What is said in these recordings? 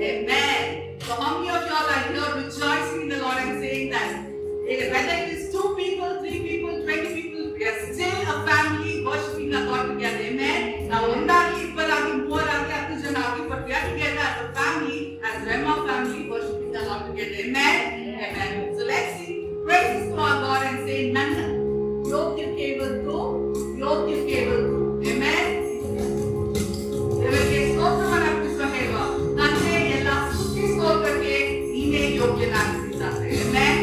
Amen. So how many of y'all are here rejoicing in the Lord and saying that whether it is 2 people, 3 people, 20 people, we are still a family worshiping our God together. Amen. Now, ondarli, ippalagi, moovaragi, 10 janagi, but we are together as a family, as Rema family, worshiping the Lord together. Amen. Amen. So let's sing praises to our God and say, Nana, yogya kevaltu, yogya kevaltu. Amen. ದೇವರಿಗೆ ಸ್ತೋತ್ರವನ್ನು ಅರ್ಪಿಸುವ ಹೇಳುವ ತಂದೆ ಎಲ್ಲ ಸ್ತುತಿ ಸ್ತೋತ್ರಕ್ಕೆ ನೀನೇ ಯೋಗ್ಯನಾಗಿದ್ದಾನೆ. Amen.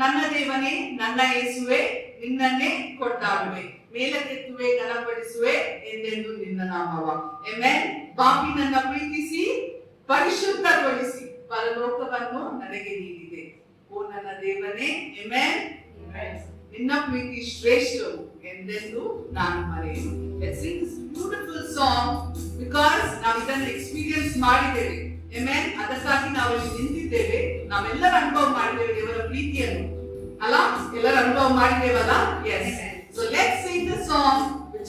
ನನ್ನ ದೇವನೇ ನನ್ನ ಯೇಸುವೆ ನಿನ್ನನ್ನೇ ಕೊಂಡಾಡುವೆ ಮೇಲಕ್ಕೆತ್ತುವೆ ಘನಪಡಿಸುವೆ ಎಂದೆಂದು ನಿನ್ನ ನಾಮವ. ಆಮೆನ್. ಪಾಪಿನನ್ನ ಪ್ರೀತಿಸಿ ಪರಿಶುದ್ಧಗೊಳಿಸಿ ಪರಲೋಕವನ್ನು ನನಗೆ ನೀಡಿದೆ. ಓ ನನ್ನ ದೇವನೇ, ಆಮೆನ್. ನಿನ್ನ ಪ್ರೀತಿ ಶ್ರೇಷ್ಠವು ಎಂದೆಂದು ನಾನು ಮರೆಯನು. Let's sing this beautiful song because ನಾವು ಇದನ್ನು ಎಕ್ಸ್ಪೀರಿಯನ್ಸ್ ಮಾಡಿದ್ದೇವೆ. ಆಮೆನ್. ಅದಕ್ಕಾಗಿ ನಾವು ಇಲ್ಲಿ ನಿಂತಿದ್ದೇವೆ. ನಾವೆಲ್ಲರೂ ಅನುಭವ ಮಾಡಿದ್ದೇವೆ ದೇವರ ಪ್ರೀತಿಯನ್ನು, ಅಲ್ಲ? ಎಲ್ಲರೂ ಅನುಭವ ಮಾಡಿದ್ದೇವಲ್ಲ? Yes. So let's sing the song,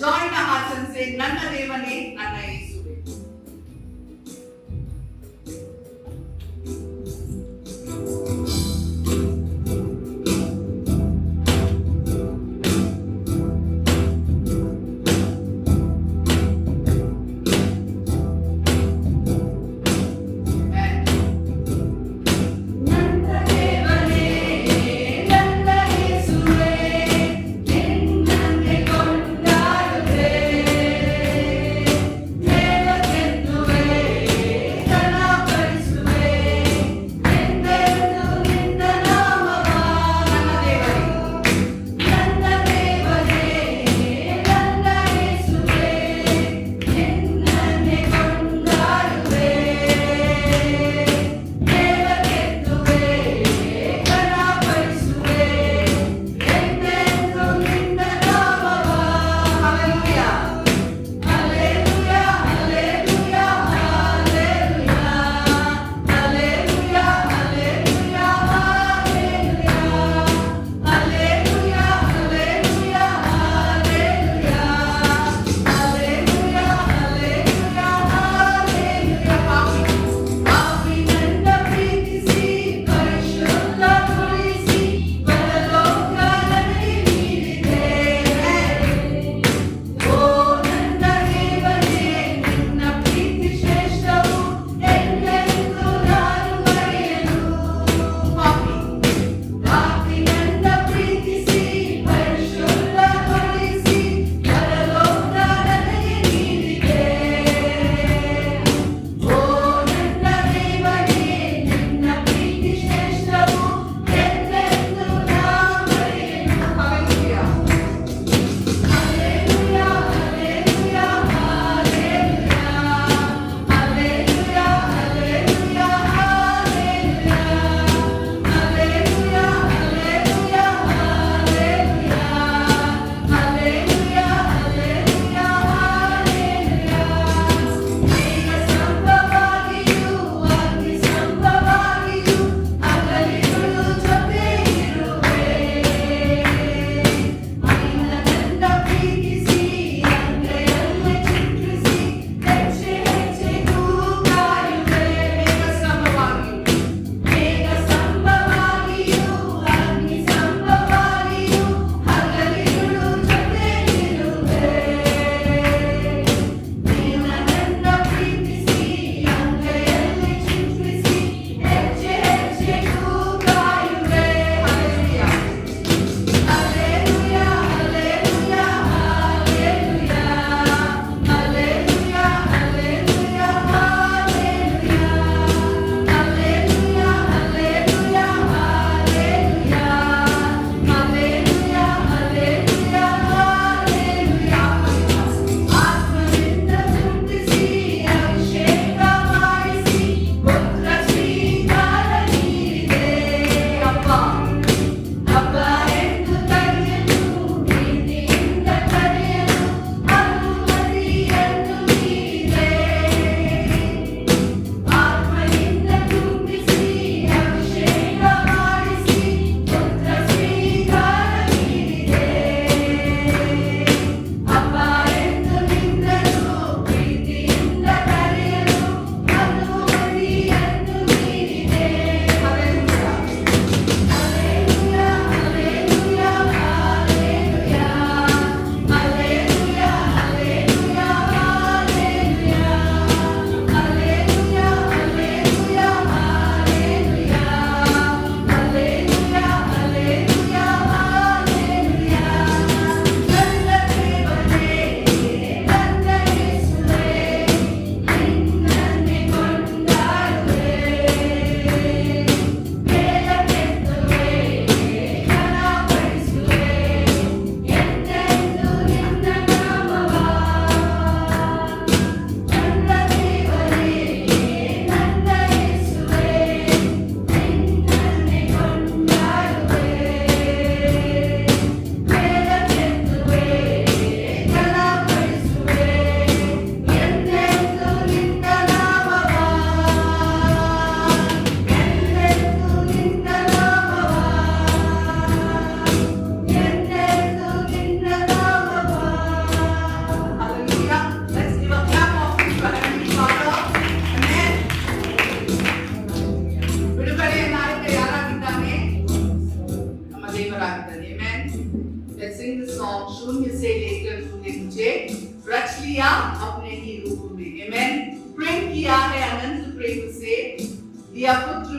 join our hearts and say, ನನ್ನ ದೇವನೇ ನನ್ನ ಯೇಸುವೆ. Yeah.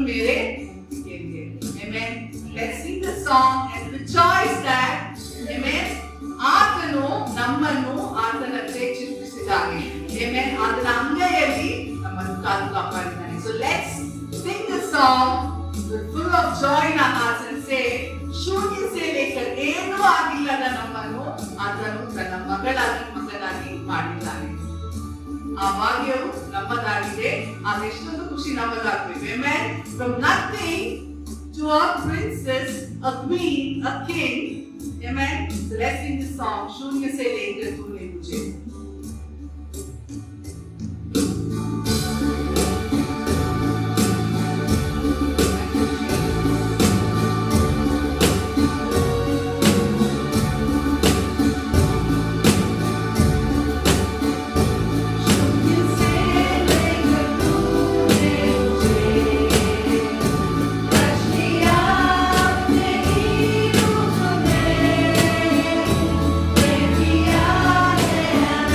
मेरे के लिए. Amen. Let's sing the song and rejoice that, amen, ಆತನು ನಮ್ಮನ್ನು ಆತನಂತೆ ಚಿತ್ರಿಸಿದ್ದಾನೆ. Amen. ಆತನ ಅಂಗೈಯಲ್ಲಿ ನಮ್ಮನ್ನು ಕಾದು ಕಾಪಾಡಿದ್ದಾನೆ. So let's sing the song with full of joy in our hearts and say, ಶೂನ್ಯ ಸೇವೆಕರ್ ಏನೂ ಆಗಿಲ್ಲದ ನಮ್ಮನ್ನು ಆತನು ತನ್ನ ಮಗನಾಗಿ ಮಾಡಿದ್ದಾನೆ. ಆ ಭಾಗ್ಯವು ನಮ್ಮದಾಗಿದೆ. ಅದೆಷ್ಟೊಂದು ಖುಷಿ ನಮಗಾಗಬೇಕು. Amen. From nothing to a princess, a queen, a king. Amen. So let's sing the song. शून्य से लेकर तूने मुझे. Yeah.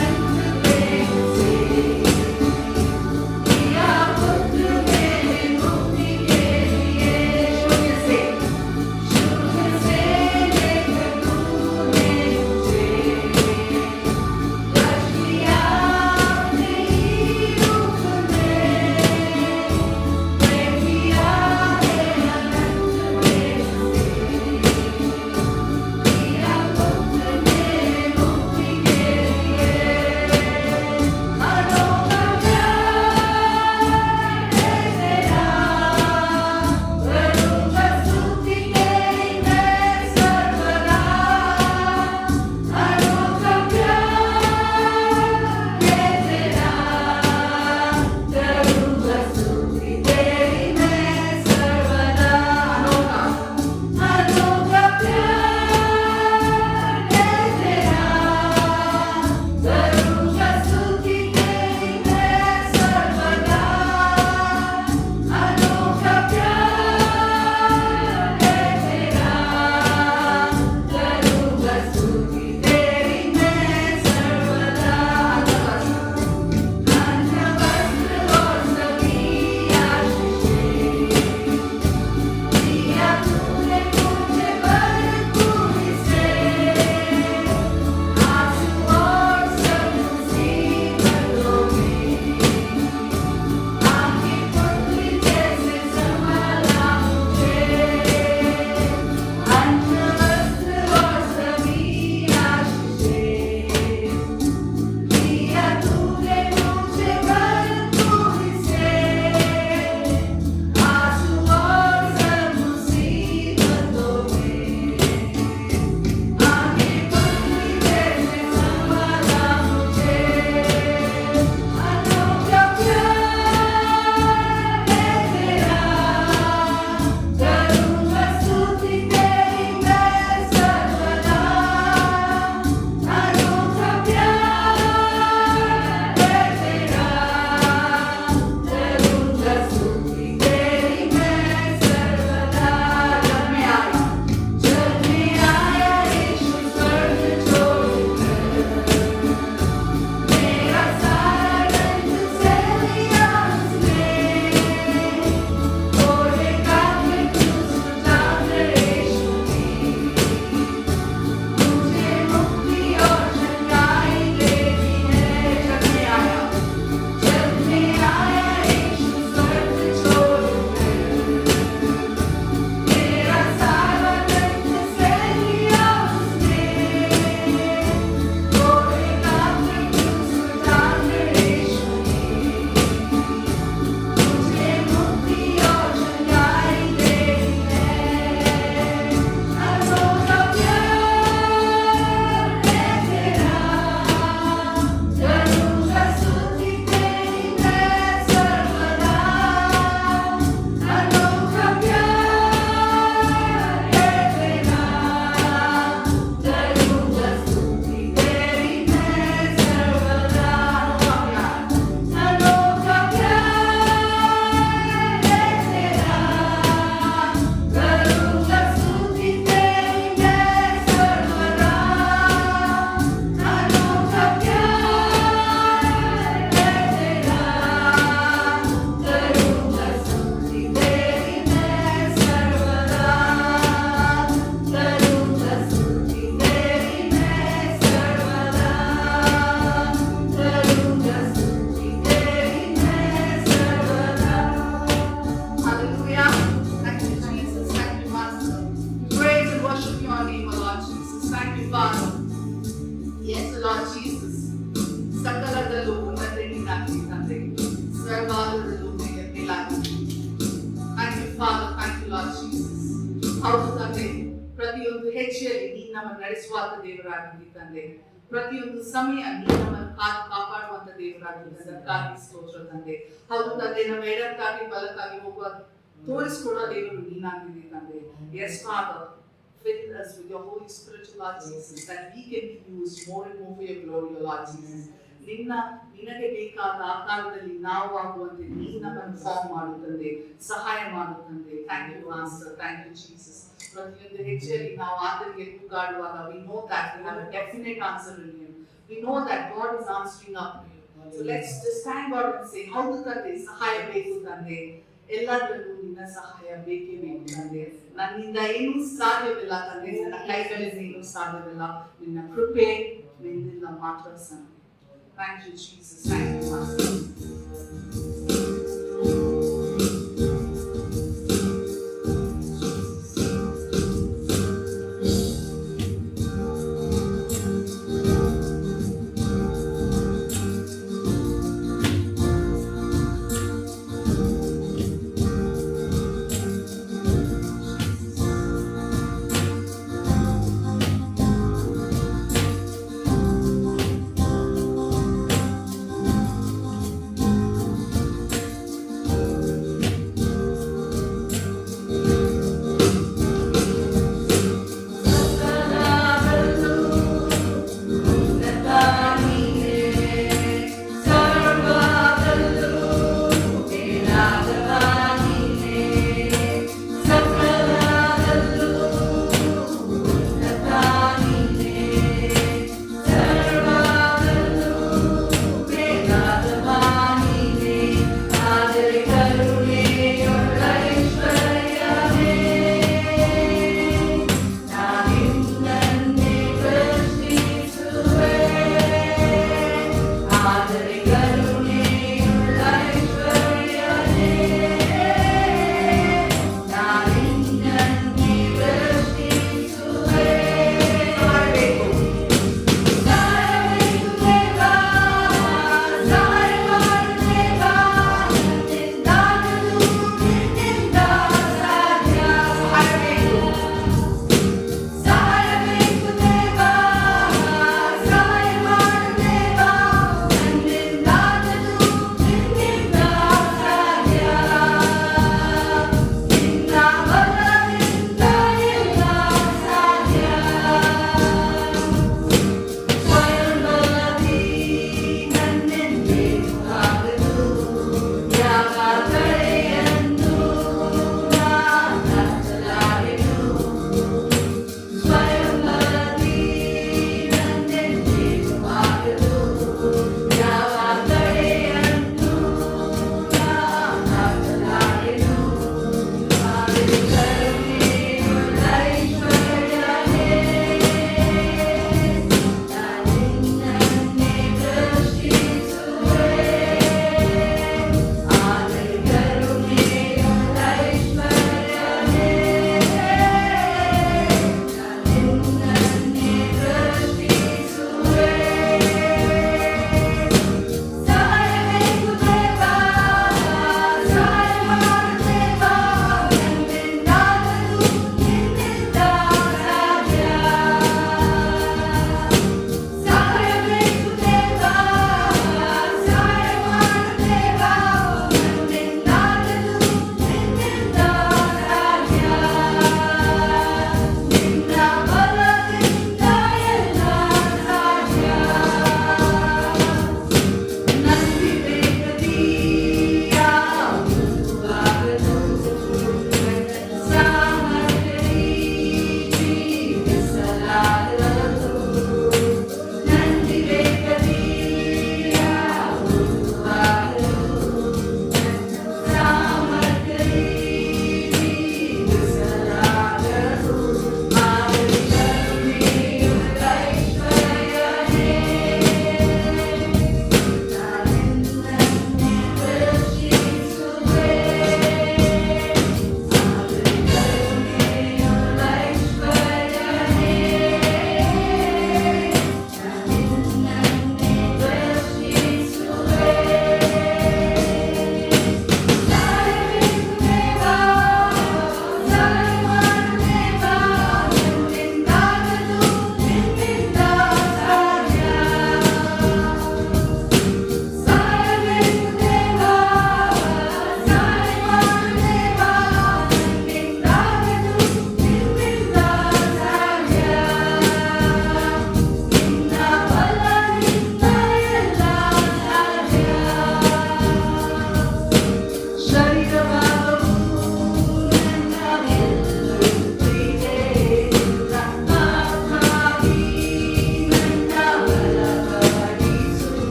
Father. Yes, Lord Jesus. ಸಕಲದಲ್ಲೂ ಉನ್ನತೆ ನೀನಾಗ್ತಿ ತಂದೆ, ಸರ್ವಾಲದಲ್ಲೂ ನಿನಗೆ ಮೇಲಾಗಿ. Thank you, Father. Thank you, Lord Jesus. ಹೌದು ತಂದೆ, ಪ್ರತಿಯೊಂದು ಹೆಜ್ಜೆಯಲ್ಲಿ ನೀನು ನಮ್ಮನ್ನು ನಡೆಸುವಂತ ದೇವರಾಗಿದ್ದಿ ತಂದೆ. ಪ್ರತಿಯೊಂದು ಸಮಯ ನೀನು ನಮ್ಮನ್ನು ಕಾಪಾಡುವಂತ ದೇವರಾಗಿದ್ದಿ ಸ್ತೋತ್ರ ತಂದೆ. ಹೌದು ತಂದೆ, ನಮ್ಮ ಎಡಕ್ಕಾಗಿ ಬಲಕ್ಕಾಗಿ ಹೋಗುವ ತೋರಿಸ್ಕೊಡೋ ದೇವರು ನೀನಾಗಿದ್ದಿ ತಂದೆ. Yes, Father. Fill us with your Holy Spirit, Lord Jesus, that we can be used more and more for your glory, Lord Jesus. ನಿನಗೆ ಬೇಕಾದ ಆಕಾರದಲ್ಲಿ ನಾವು ಆಗುವಂತೆ ನೀನು ನಮ್ಮನ್ನು ಫಾರ್ಮ್ ಮಾಡುತ್ತಂದೆ, ಸಹಾಯ ಮಾಡುತ್ತಂದೆ. Thank you master, thank you Jesus. ಪ್ರತಿಯೊಂದು ಹೆಜ್ಜೆಯಲ್ಲಿ ನಾವು ಆತನಿಗೆ ಕೂಗಾಡುವಾಗ we know that we have a definite answer in him. We know that God is answering up to you. So let's just thank God and say, ಹೌದು ತಂದೆ, ಸಹಾಯ ಬೇಕು ತಂದೆ, ಎಲ್ಲದರಲ್ಲೂ ನಿನ್ನ ಸಹಾಯ ಬೇಕೇ ಬೇಕು ತಂದೆ. ನನ್ನಿಂದ ಏನೂ ಸಾಧ್ಯವಿಲ್ಲ ತಂದೆ, ನನ್ನ ಕೈಗಳಿಂದ ಏನೂ ಸಾಧ್ಯವಿಲ್ಲ, ನಿನ್ನ ಕೃಪೆ ನಿನ್ನಿಂದ ಮಾತ್ರ ತಂದೆ. Thank you, Jesus. Thank you, Master.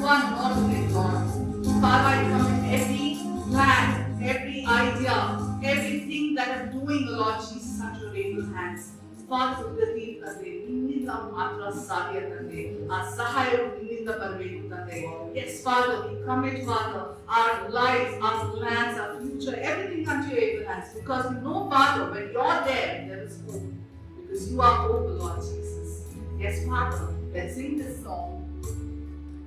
you are not with God. Father, I commit every plan, every idea, everything that I'm doing, Lord Jesus, unto your able hands. Father, ಉದತಿ ತಂದೆ ನಿನ್ನಿಂದ ಮಾತ್ರ ಸಾಧ್ಯ ತಂದೆ ಆ ಸಹಾಯವು ನಿನ್ನಿಂದ ಬರಬೇಕು ತಂದೆ. Yes, Father, we commit, Father, our lives, our plans, our future, everything unto your able hands. Because we know, Father, when you're there, there is hope. Because you are hope, Lord Jesus. Yes, Father, let's sing this song.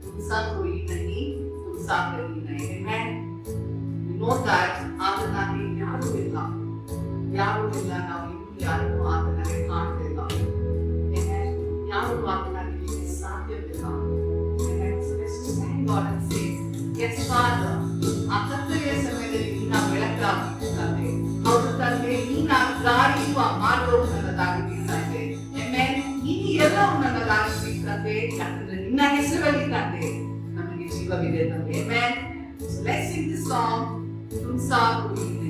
तुमसा कोई नहीं, तुमसा कहीं नहीं. Amen. We know that ಆತನಲ್ಲಿ ಯಾರೂ ಇಲ್ಲ, ನಾವು ಯಾರಿಗೂ ಆತನಲ್ಲಿ ಕಾಣ್ತಿಲ್ಲ. Amen. ಯಾರೂ ಆತನಲ್ಲಿ ಸಾಧ್ಯವಿಲ್ಲ. Amen. So let's just thank God and say, yes, Father, ಆ ಕತ್ತಲೆಯ ಸಮಯದಲ್ಲಿ ನೀನ ಬೆಳಕಾಗಿ ತಂದೆ. ಹೌದು ತಂದೆ, ನೀನ ದಾರಿಯುವ ಮಾರ್ಗವು ನನ್ನದಾಗಿದೆ ತಂದೆ. Amen. ನೀನು ಎಲ್ಲವೂ ನನ್ನದಾಗಿದೆ ತಂದೆ. ಯಾಕಂದ್ರೆ ನಿನ್ನ ಹೆಸರಲ್ಲಿ ತಂದೆ ನಮಗೆ ಜೀವವಿದೆ ತಂದೆ. Amen. So let's sing this song. तुमसा कोई नहीं.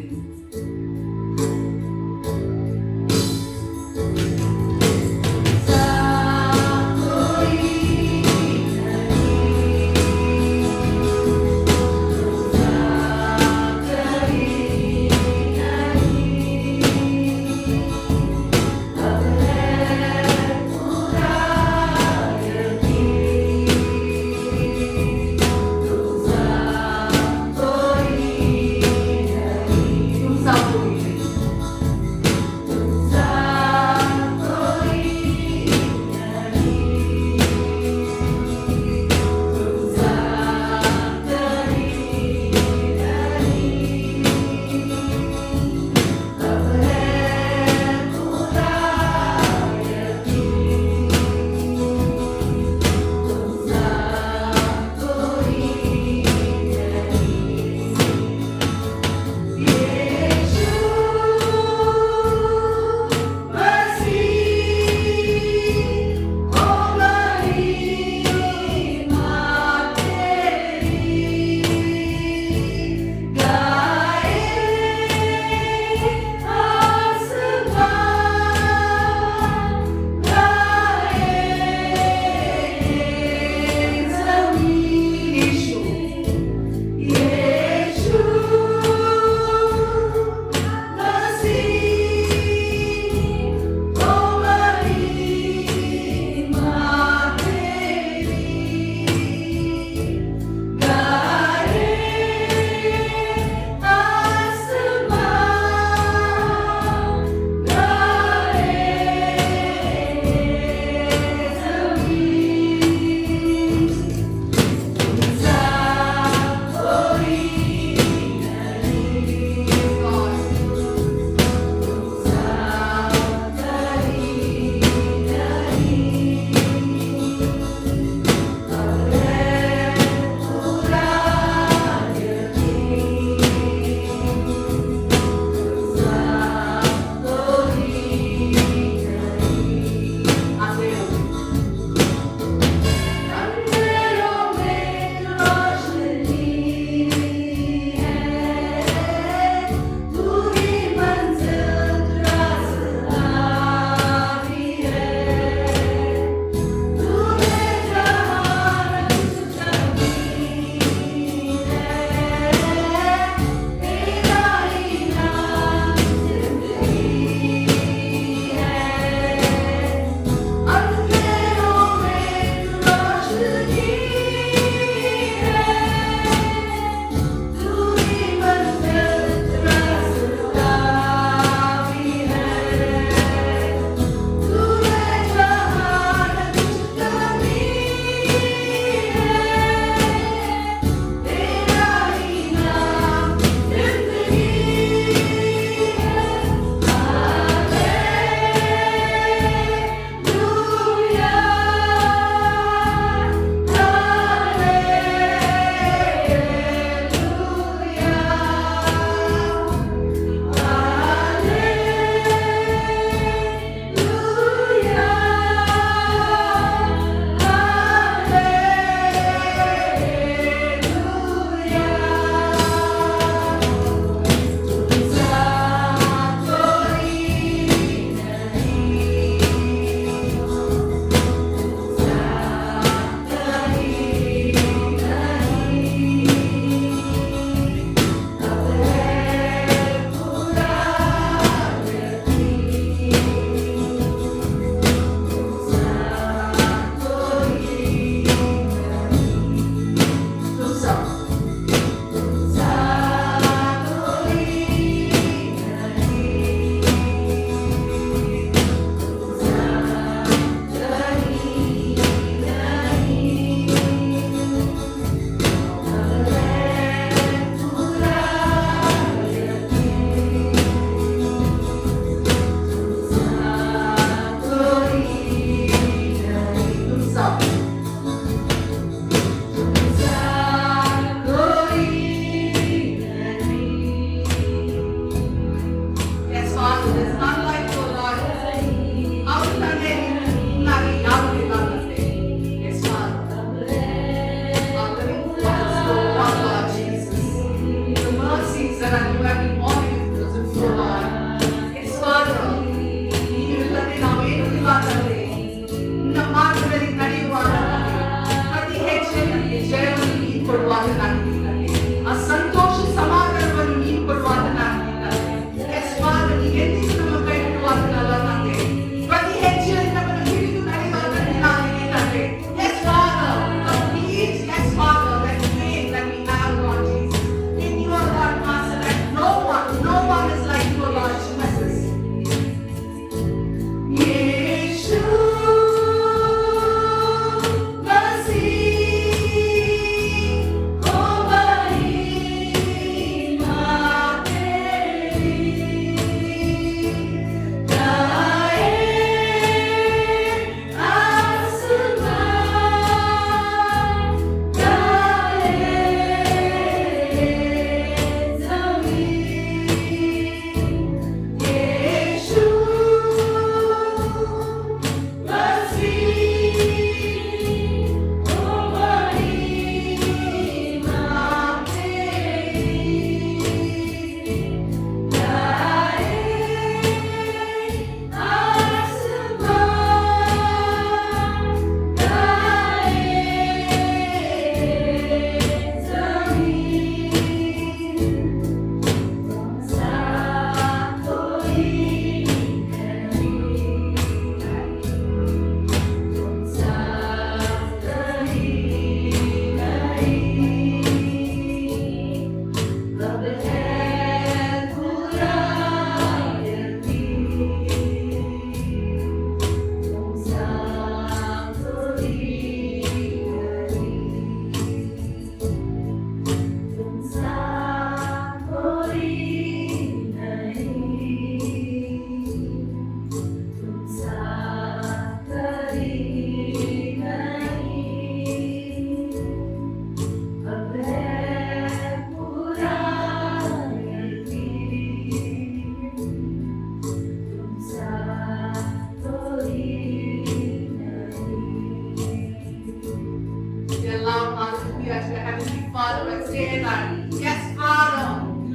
at your Heavenly Father and say that, yes, Father,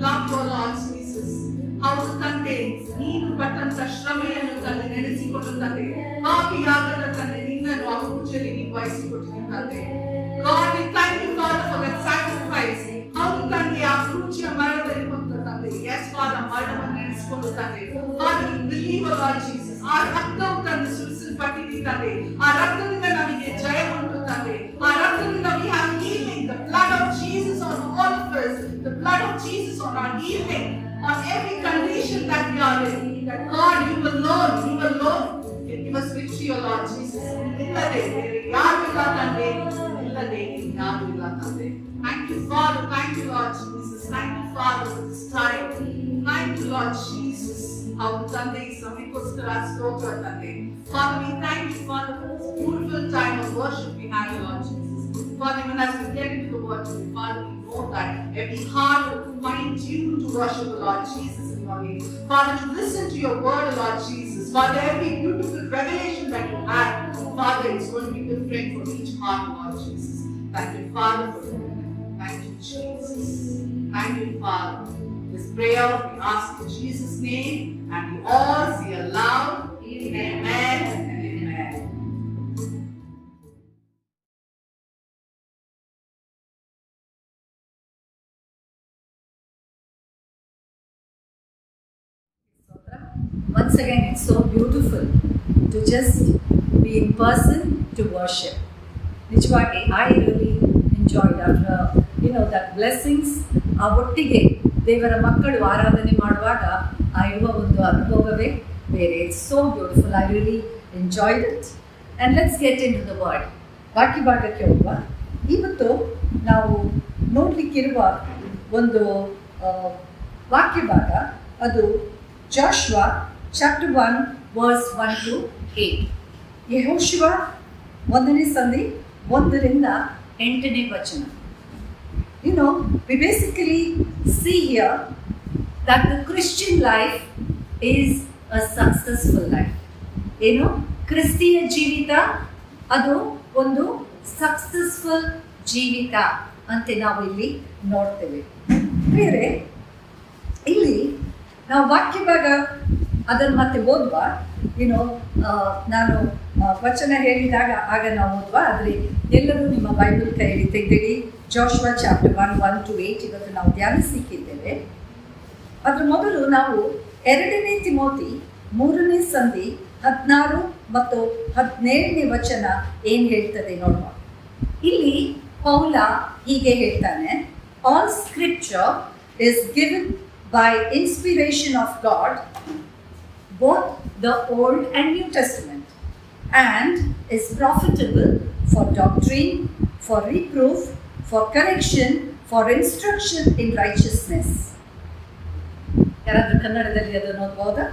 love your Lord Jesus. ಹೌದು ತಂದೆ, ನೀನು ಪಟ್ಟಂತ ಶ್ರಮೆಯನ್ನು ತಂದೆ ನೆನೆಸಿಕೊಂಡು ತಂದೆ, ಪಾಪಿಯಾಗದ ತಂದೆ ನಿನ್ನನ್ನು ಆ ಕ್ರೂಜಲ್ಲಿ ನೀವು ವಹಿಸಿಕೊಟ್ಟಿದ್ದೀರಿ ತಂದೆ. God, we thank you, Father, for that sacrifice. ಹೌದು ತಂದೆ, ಆ ಕ್ರೂಜಿಯ ಮರಣದಲ್ಲಿ ಕೊಂದ ತಂದೆ. Yes, Father, ಮರಣವನ್ನು ನೆನೆಸಿಕೊಂಡು ತಂದೆ. Father, we believe, Lord Jesus. ಆ ರಕ್ತವು ತಂದೆ ಸುರಿಸಲ್ಪಟ್ಟಿದೆ ತಂದೆ. ಆ ರಕ್ತದಿಂದ ನಮಗೆ ಜಯ ಉಂಟು ತಂದೆ. ಆ ರಕ್ತದಿಂದ we have healing. The blood of Jesus on all of us. The blood of Jesus on our healing. On every condition that we are in. That God, you alone can give us victory, O Lord Jesus. ಇಲ್ಲದೆ ಯಾರು ಇಲ್ಲ ತಂದೆ. ಇಲ್ಲದೆ ಯಾರು ಇಲ್ಲ ತಂದೆ. Thank you, Father. Thank you, Lord Jesus. Thank you, Father, for this time. Thank you, Lord Jesus. Our Sunday is ಸಮಯಕ್ಕೋಸ್ಕರ ಸ್ತೋತ್ರ ತಂದೆ. Father, we thank you, Father, for this beautiful time of worship we had, Lord Jesus. Father, even as we get into the word today, Father, we know that every heart will find you to worship the Lord Jesus in your name. Father, to listen to your word, Lord Jesus. Father, every beautiful revelation that you had, Father, it's going to be different for each heart, Lord Jesus. Thank you, Father, for doing it. Thank you, Jesus. Thank you, Father. This prayer we ask in Jesus' name, and we all say aloud, Amen and Amen. Once again, it's so beautiful to just be in person to worship. Nichvagi, I really enjoyed after, that blessings. ಆ ಒಟ್ಟಿಗೆ ದೇವರ ಮಕ್ಕಳು ಆರಾಧನೆ ಮಾಡುವಾಗ ಆ ಇರುವ ಒಂದು ಅನುಭವವೇ ಬೇರೆ. It's so beautiful. I really enjoyed it. And let's get into the word. ವಾಕ್ಯ ಭಾಗಕ್ಕೆ ಹೋಗುವ. ಇವತ್ತು ನಾವು ನೋಡಲಿಕ್ಕಿರುವ ಒಂದು ವಾಕ್ಯ ಭಾಗ ಅದು Joshua chapter 1 verse 1 to 8. ಯೆಹೋಶುವ 1ನೇ ಸಂಧಿ 1ರಿಂದ 8ನೇ ವಚನ. We basically see here that the Christian life is a successful life. ಕ್ರಿಸ್ತಿಯ ಜೀವಿತ ಅದು ಒಂದು ಸಕ್ಸಸ್ಫುಲ್ ಜೀವಿತ ಅಂತ ನಾವು ಇಲ್ಲಿ ನೋಡ್ತೇವೆ. ಬೇರೆ ಇಲ್ಲಿ ನಾವು ವಾಕ್ಯ ಭಾಗ ಅದನ್ನು ಮತ್ತೆ ಓದುವ. ನಾನು ವಚನ ಹೇಳಿದಾಗ ಆಗ ನಾವು ಓದುವ. ಆದರೆ ಎಲ್ಲರೂ ನಿಮ್ಮ ಬೈಬಲ್ ಕೈಯಲ್ಲಿ ತೆಗೆದಿಡಿ. ಜಾಶುವ ಚಾಪ್ಟರ್ 1 1 to 8 ಇವತ್ತು ನಾವು ಧ್ಯಾನಿಸಲಿಕ್ಕಿದ್ದೇವೆ. ಅದ್ರ ಮೊದಲು ನಾವು 2ನೇ ತಿಮೋತಿ 3ನೇ ಸಂಧಿ 16 ಮತ್ತು 17ನೇ ವಚನ ಏನು ಹೇಳ್ತದೆ ನೋಡುವ. ಇಲ್ಲಿ ಪೌಲ ಹೀಗೆ ಹೇಳ್ತಾನೆ, all scripture is given by inspiration of God, both the Old and New Testament, and is profitable for doctrine, for reproof, for correction, for instruction in righteousness. ಯಾರಾದ್ರೂ ಕನ್ನಡದಲ್ಲಿ ಅದನ್ನು ಓದಬಹುದಾ?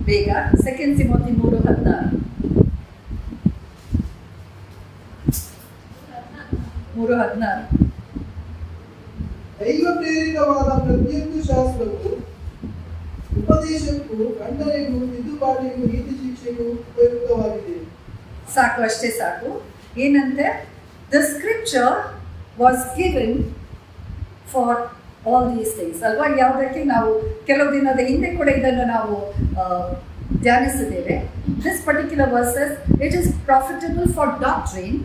ಬೇಗ 2 ತಿಮೋತಿ 3:16. 3:16. ದೈವ ಪ್ರೇರಿತವಾದ ಪ್ರತಿಯೊಂದು ಶಾಸ್ತ್ರವು ಉಪದೇಶಕ್ಕೂ, ಖಂಡನೆಗೂ, ತಿದ್ದುಪಾಟಿಗೂ, ನೀತಿ ಶಿಕ್ಷೆಗೂ ಉಪಯುಕ್ತವಾಗಿದೆ. ಸಾಕು, ಅಷ್ಟೇ ಸಾಕು. ಏನಂತೆ? The scripture was given for all these things ಅಲ್ವಾ? ಯಾವುದಕ್ಕೆ ನಾವು ಕೆಲವು ದಿನದ ಹಿಂದೆ ಕೂಡ ಇದನ್ನು ನಾವು ಧ್ಯಾನಿಸಿದ್ದೇವೆ. This particular verses, it is profitable for doctrine,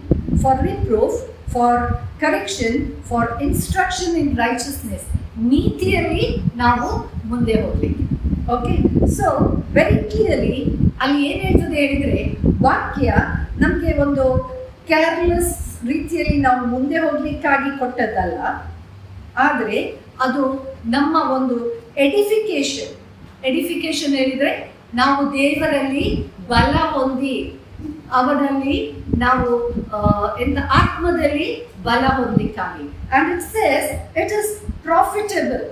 for reproof, for correction, for instruction in righteousness. ನೀತಿಯಲ್ಲಿ ನಾವು ಮುಂದೆ ಹೋಗ್ಲಿಕ್ಕೆ. ಓಕೆ, ಸೊ ವೆರಿ ಕ್ಲಿಯರ್ಲಿ ಅಲ್ಲಿ ಏನು ಹೇಳ್ತದೆ ಹೇಳಿದರೆ, ವಾಕ್ಯ ನಮಗೆ ಒಂದು ಕೇರ್ಲೆಸ್ ರೀತಿಯಲ್ಲಿ ನಾವು ಮುಂದೆ ಹೋಗ್ಲಿಕ್ಕಾಗಿ ಕೊಟ್ಟದ್ದಲ್ಲ, ಆದರೆ ಅದು ನಮ್ಮ ಒಂದು ಎಡಿಫಿಕೇಶನ್ ಹೇಳಿದರೆ ನಾವು ದೇವರಲ್ಲಿ ಬಲ ಹೊಂದಿ, ಅವನಲ್ಲಿ ನಾವು ಆತ್ಮದಲ್ಲಿ ಬಲ ಹೊಂದಲಿಕ್ಕಾಗಿ. And it says it is profitable.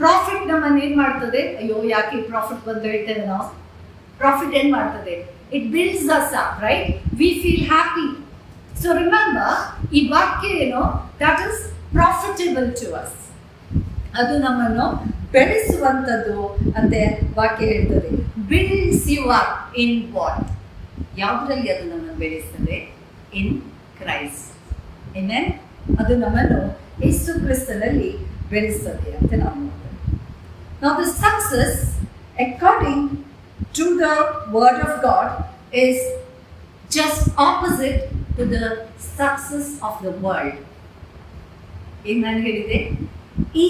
Profit ನಮ್ಮನ್ನು ಏನು ಮಾಡ್ತದೆ? ಅಯ್ಯೋ ಯಾಕೆ ಪ್ರಾಫಿಟ್ ಬಂದು ಹೇಳ್ತೇವೆ ನಾವು. ಪ್ರಾಫಿಟ್ ಏನು ಮಾಡ್ತದೆ? It builds us up, right? We feel happy. So remember, ಈ ವಾಕ್ಯ ಏನು? That is profitable to us. ಅದು ನಮ್ಮನ್ನು ಬೆಳೆಸುವಂಥದ್ದು ಅಂತ ವಾಕ್ಯ ಹೇಳ್ತದೆ. Builds you up in what? ಯಾವುದರಲ್ಲಿ ಅದು ನಮ್ಮನ್ನು ಬೆಳೆಸ್ತದೆ? ಇನ್ ಕ್ರೈಸ್ಟ್. ಆಮೆನ್. ಅದು ನಮ್ಮನ್ನು ಯೇಸು ಕ್ರಿಸ್ತನಲ್ಲಿ ಬೆಳೆಸ್ತದೆ ಅಂತ ನಾವು ನೋಡ್ತೇವೆ. Now the success according to the word of God is just opposite to the success of the world. ಏನು ನಾನು ಹೇಳಿದೆ, ಈ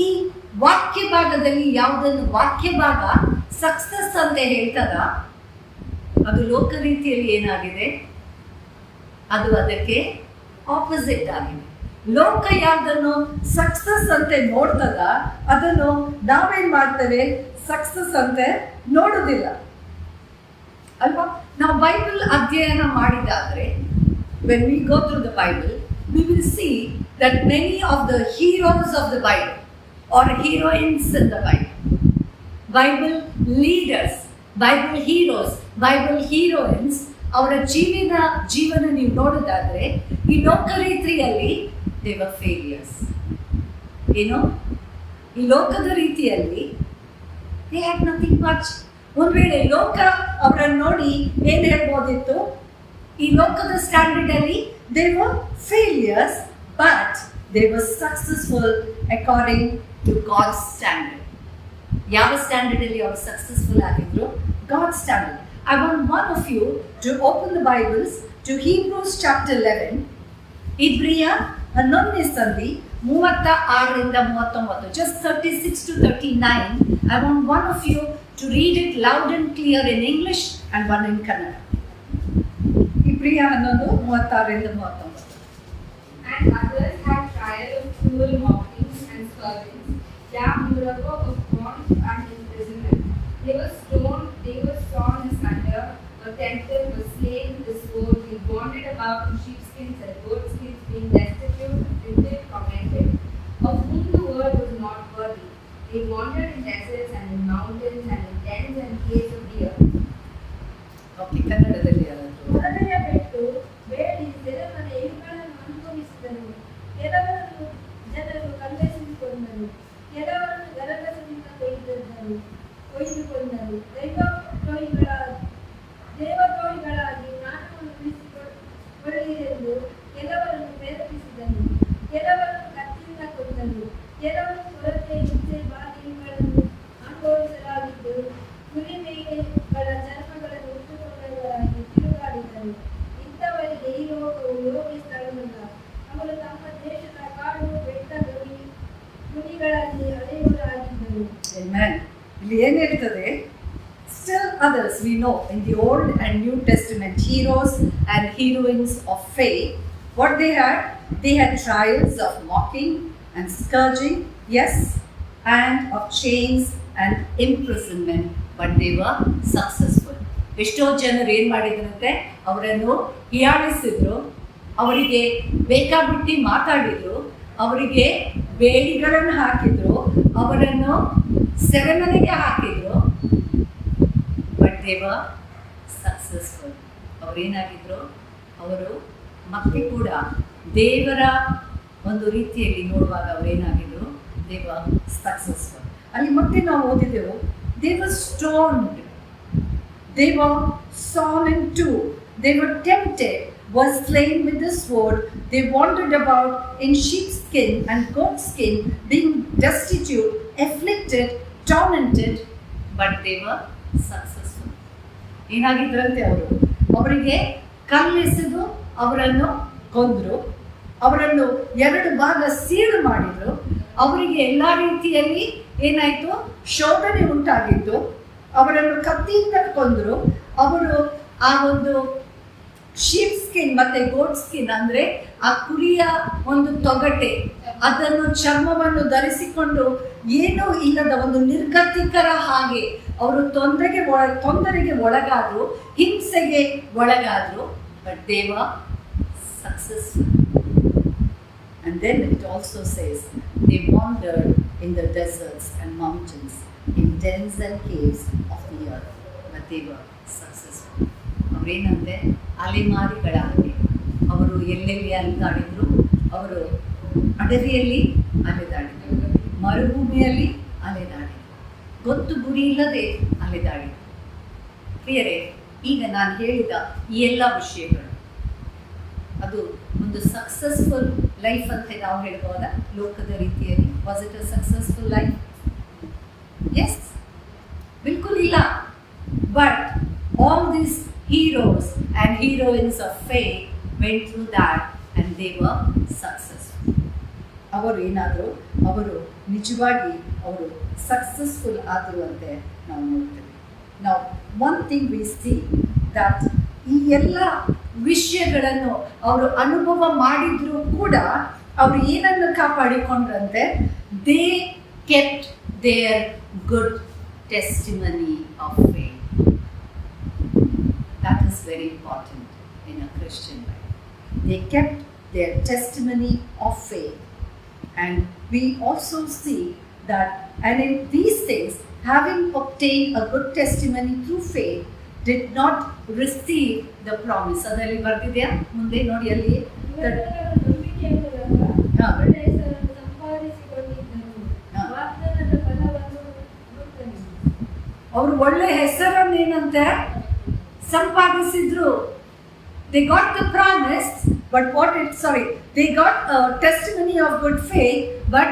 ವಾಕ್ಯ ಭಾಗದಲ್ಲಿ ಯಾವುದನ್ನು ವಾಕ್ಯ ಭಾಗ ಸಕ್ಸಸ್ ಅಂತ ಹೇಳ್ತದ, ಅದು ಲೋಕ ರೀತಿಯಲ್ಲಿ ಏನಾಗಿದೆ, ಅದು ಅದಕ್ಕೆ ಆಪೋಸಿಟ್ ಆಗಿದೆ. ಲೋಕ ಯಾವುದನ್ನು ಸಕ್ಸಸ್ ಅಂತ ನೋಡ್ತದ, ಅದನ್ನು ನಾವೇನ್ ಮಾಡ್ತೇವೆ, ಸಕ್ಸಸ್ ಅಂತ ನೋಡುವುದಿಲ್ಲ ಅಲ್ವಾ. ನಾವು ಬೈಬಲ್ ಅಧ್ಯಯನ ಮಾಡಿದಾದ್ರೆ, when we go through the Bible, we will see that many of the heroes of the Bible or heroines in the Bible leaders, Bible heroes, Bible heroines, ಅವರ ಜೀವನ ನೀವು ನೋಡೋದಾದ್ರೆ ಈ ಲೋಕ ರೀತಿಯಲ್ಲಿ they were failures. ಏನು, ಈ ಲೋಕದ ರೀತಿಯಲ್ಲಿ they had nothing much. ಒಂದು ವೇಳೆ ಲೋಕ ಅವರನ್ನು ನೋಡಿ ಏನು ಹೇಳ್ಬೋದಿತ್ತು, ಈ ಲೋಕದ ಸ್ಟ್ಯಾಂಡರ್ಡ್ ಅಲ್ಲಿ they were failures, but they were successful according to God's standard. ಯಾವ ಸ್ಟ್ಯಾಂಡರ್ಡ್ ಅಲ್ಲಿ ಅವರು ಸಕ್ಸಸ್ಫುಲ್ ಆಗಿದ್ರು? God's standard. I want one of you to open the Bibles to Hebrews chapter 11. ಇಬ್ರಿಯ 11ನೇ ಸಂಧಿ 36ರಿಂದ 39, just 36 to 39. I want one of you to read it loud and clear in English and one in Kannada. ಇಬ್ರಿಯ 11:36ರಿಂದ 39. And others had trial of cruel mockings and scourgings, yeah, miracle of bonds and imprisonment. They were stoned, they were sawn asunder, were tempted, were slain with the sword, they wandered about in sheepskins and goatskins, being destitute, tempted, tormented, of whom the world was not worthy. They wandered in deserts and in mountains and in dens and caves of the earth. Okay, ಕನ್ನಡದಲ್ಲಿ ಯಾರಾದ್ರು? ಹೊರಡೆಯ ಬಿಟ್ಟು ಬೇಡಿ ಸೆರೆಮನೆ ಇವುಗಳನ್ನು ಅನುಭವಿಸಿದನು. ಕೆಲವರನ್ನು ಜನರು ಕಲ್ಲೆಸೆದುಕೊಂಡರು, ಕೆಲವರನ್ನು ಗರಗಸದಿಂದ ಕೊಯ್ದುಕೊಂಡರು. ದೇವದ್ರೋಹಿಗಳಾಗಿ ಪ್ರಾಣವನ್ನು ಉಳಿಸಿಕೊಳ್ಳಿರೆಂದು ಕೆಲವರನ್ನು ಪ್ರೇರೇಪಿಸಿದನು. ಕೆಲವರನ್ನು ಕತ್ತಿಯಿಂದ ಕೊಂದನು. ಕೆಲವರು ಕೊರತೆ, ಹಿಂಸೆ, ಬಾಧೆಗಳನ್ನು ಅನುಭವಿಸಲಾಗಿದ್ದು ಕುರಿಮೇಕೆಗಳ ಚರ್ಮಗಳನ್ನು ಉಟ್ಟುಕೊಂಡವರಾಗಿ ತಿರುಗಾಡಿದರು. ಇಂಥವರಿಗೆ ಈ ಲೋಕವು ಯೋಗ್ಯ ಸ್ಥಳವಲ್ಲ. ಅವರು ತಮ್ಮ ದೇಶದ ಕಾಡು ಬೆಟ್ಟ ಗುಣಿಗಳಲ್ಲಿ ಅಲೆಯುವರಾಗಿದ್ದರು. Amen. ಇಲ್ಲಿ ಏನು ಹೇಳ್ತದೆ? Still others we know in the Old and New Testament, heroes and heroines of faith, what they had trials of mocking and scourging, yes, and of chains and imprisonment, but they were successful. ಎಷ್ಟೋ ಜನರು ಏನು ಮಾಡಿದ್ರಂತೆ, ಅವರನ್ನು ಹೀಯಾಳಿಸಿದ್ರು, ಅವರಿಗೆ ಬೇಕಾಬಿಟ್ಟಿ ಮಾತಾಡಿದ್ರು, ಅವರಿಗೆ ಬೇಡಿಗಳನ್ನು ಹಾಕಿದ್ರು, ಅವರನ್ನು ಸೆರೆಮನೆಗೆ ಹಾಕಿದ್ರು, ಬಟ್ ದೇ ವರ್ ಸಕ್ಸಸ್ಫುಲ್. ಅವರೇನಾಗಿದ್ರು, ಅವರು ಮತ್ತೆ ಕೂಡ ದೇವರ ಒಂದು ರೀತಿಯಲ್ಲಿ ನೋಡುವಾಗ ಅವರೇನಾಗಿದ್ರು, ದೇ ವರ್ ಸಕ್ಸಸ್ಫುಲ್. ಅಲ್ಲಿ ಮತ್ತೆ ನಾವು ಓದಿದೆವು, they were stoned, they were sawn in two, they were tempted, were slain with the sword, they wandered about in sheepskin and goatskin, being destitute, afflicted, tormented, but they were successful. ಏನಾಗಿದ್ರಂತೆ ಅವರು, ಅವರಿಗೆ ಕಲ್ಲೆಸೆದು ಅವರನ್ನು ಕೊಂದರು, ಅವರನ್ನು 2 ಭಾಗ ಸೀಳು ಮಾಡಿದರು, ಅವರಿಗೆ ಎಲ್ಲ ರೀತಿಯಲ್ಲಿ ಏನಾಯಿತು, ಶೋಧನೆ ಉಂಟಾಗಿತ್ತು, ಅವರನ್ನು ಕತ್ತಿಯಿಂದ ಕೊಂದರು. ಅವರು ಆ ಒಂದು ಶೀಪ್ ಸ್ಕಿನ್ ಮತ್ತು ಗೋಟ್ ಸ್ಕಿನ್ ಅಂದರೆ ಆ ಕುರಿಯ ಒಂದು ತೊಗಟೆ, ಅದನ್ನು ಚರ್ಮವನ್ನು ಧರಿಸಿಕೊಂಡು ಏನೂ ಇಲ್ಲದ ಒಂದು ನಿರ್ಗತಿಕರ ಹಾಗೆ ಅವರು ತೊಂದರೆಗೆ ಒಳಗಾದರು, ಹಿಂಸೆಗೆ ಒಳಗಾದರು, but they were successful. And then it also says they wandered in the deserts and mountains, in dens and caves of the earth, but they were successful. ಅವರೇನಂತೆ ಅಲೆಮಾರಿಗಳಾಗಿ ಅವರು ಎಲ್ಲೆಲ್ಲಿ ಅಲೆದಾಡಿದ್ರು, ಅವರು ಅಡವಿಯಲ್ಲಿ ಅಲೆದಾಡಿದರು, ಮರುಭೂಮಿಯಲ್ಲಿ ಅಲೆದಾಡಿದರು, ಗೊತ್ತು ಗುರಿ ಇಲ್ಲದೆ ಅಲೆದಾಡಿದರು. ಪ್ರಿಯರೇ, ಈಗ ನಾನು ಹೇಳಿದ ಈ ಎಲ್ಲ ವಿಷಯಗಳು ಅದು ಒಂದು ಒಂದು ಸಕ್ಸಸ್ಫುಲ್ ಲೈಫ್ ಅಂತ ನಾವು ಹೇಳ್ಬೋದಾ ಲೋಕದ ರೀತಿಯಲ್ಲಿ? Was it a successful life? Yes, ಬಿಲ್ಕುಲ್ ಇಲ್ಲ. But all these heroes and heroines of faith went through that and they were successful. ಅವರು ನಿಜವಾಗಿ ಅವರು ಸಕ್ಸಸ್ಫುಲ್ ಆದರು ಅಂತ ನಾವು ನೋಡ್ತೇವೆ. ನಾವು one thing we see that ಈ ಎಲ್ಲ ವಿಷಯಗಳನ್ನು ಅವರು ಅನುಭವ ಮಾಡಿದ್ರು ಕೂಡ ಅವರು ಏನನ್ನು ಕಾಪಾಡಿಕೊಂಡ್ರಂತೆ? They kept their good testimony of faith. That is very important in a Christian life. They kept their testimony of faith. And we also see that, and in these things, having obtained a good testimony through faith, did not receive the promise. ಅದರಲ್ಲಿ ಬರ್ತಿದೆಯಾ? ಮುಂದೆ ನೋಡಿ ಅಲ್ಲಿ. ಒಳ್ಳೆಯ ಹೆಸರನ್ನು ಸಂಪಾದಿಸಿಕೊಂಡಿದ್ದರು. ವಾಗ್ದಾನದ ಫಲವನ್ನು ಗುರುತಿಸಿದರು. ಅವರು ಒಳ್ಳೆ ಹೆಸರನ್ನೇನಂತೆ ಸಂಪಾದಿಸಿದ್ರು. They got the promise, but they got a testimony of good faith, but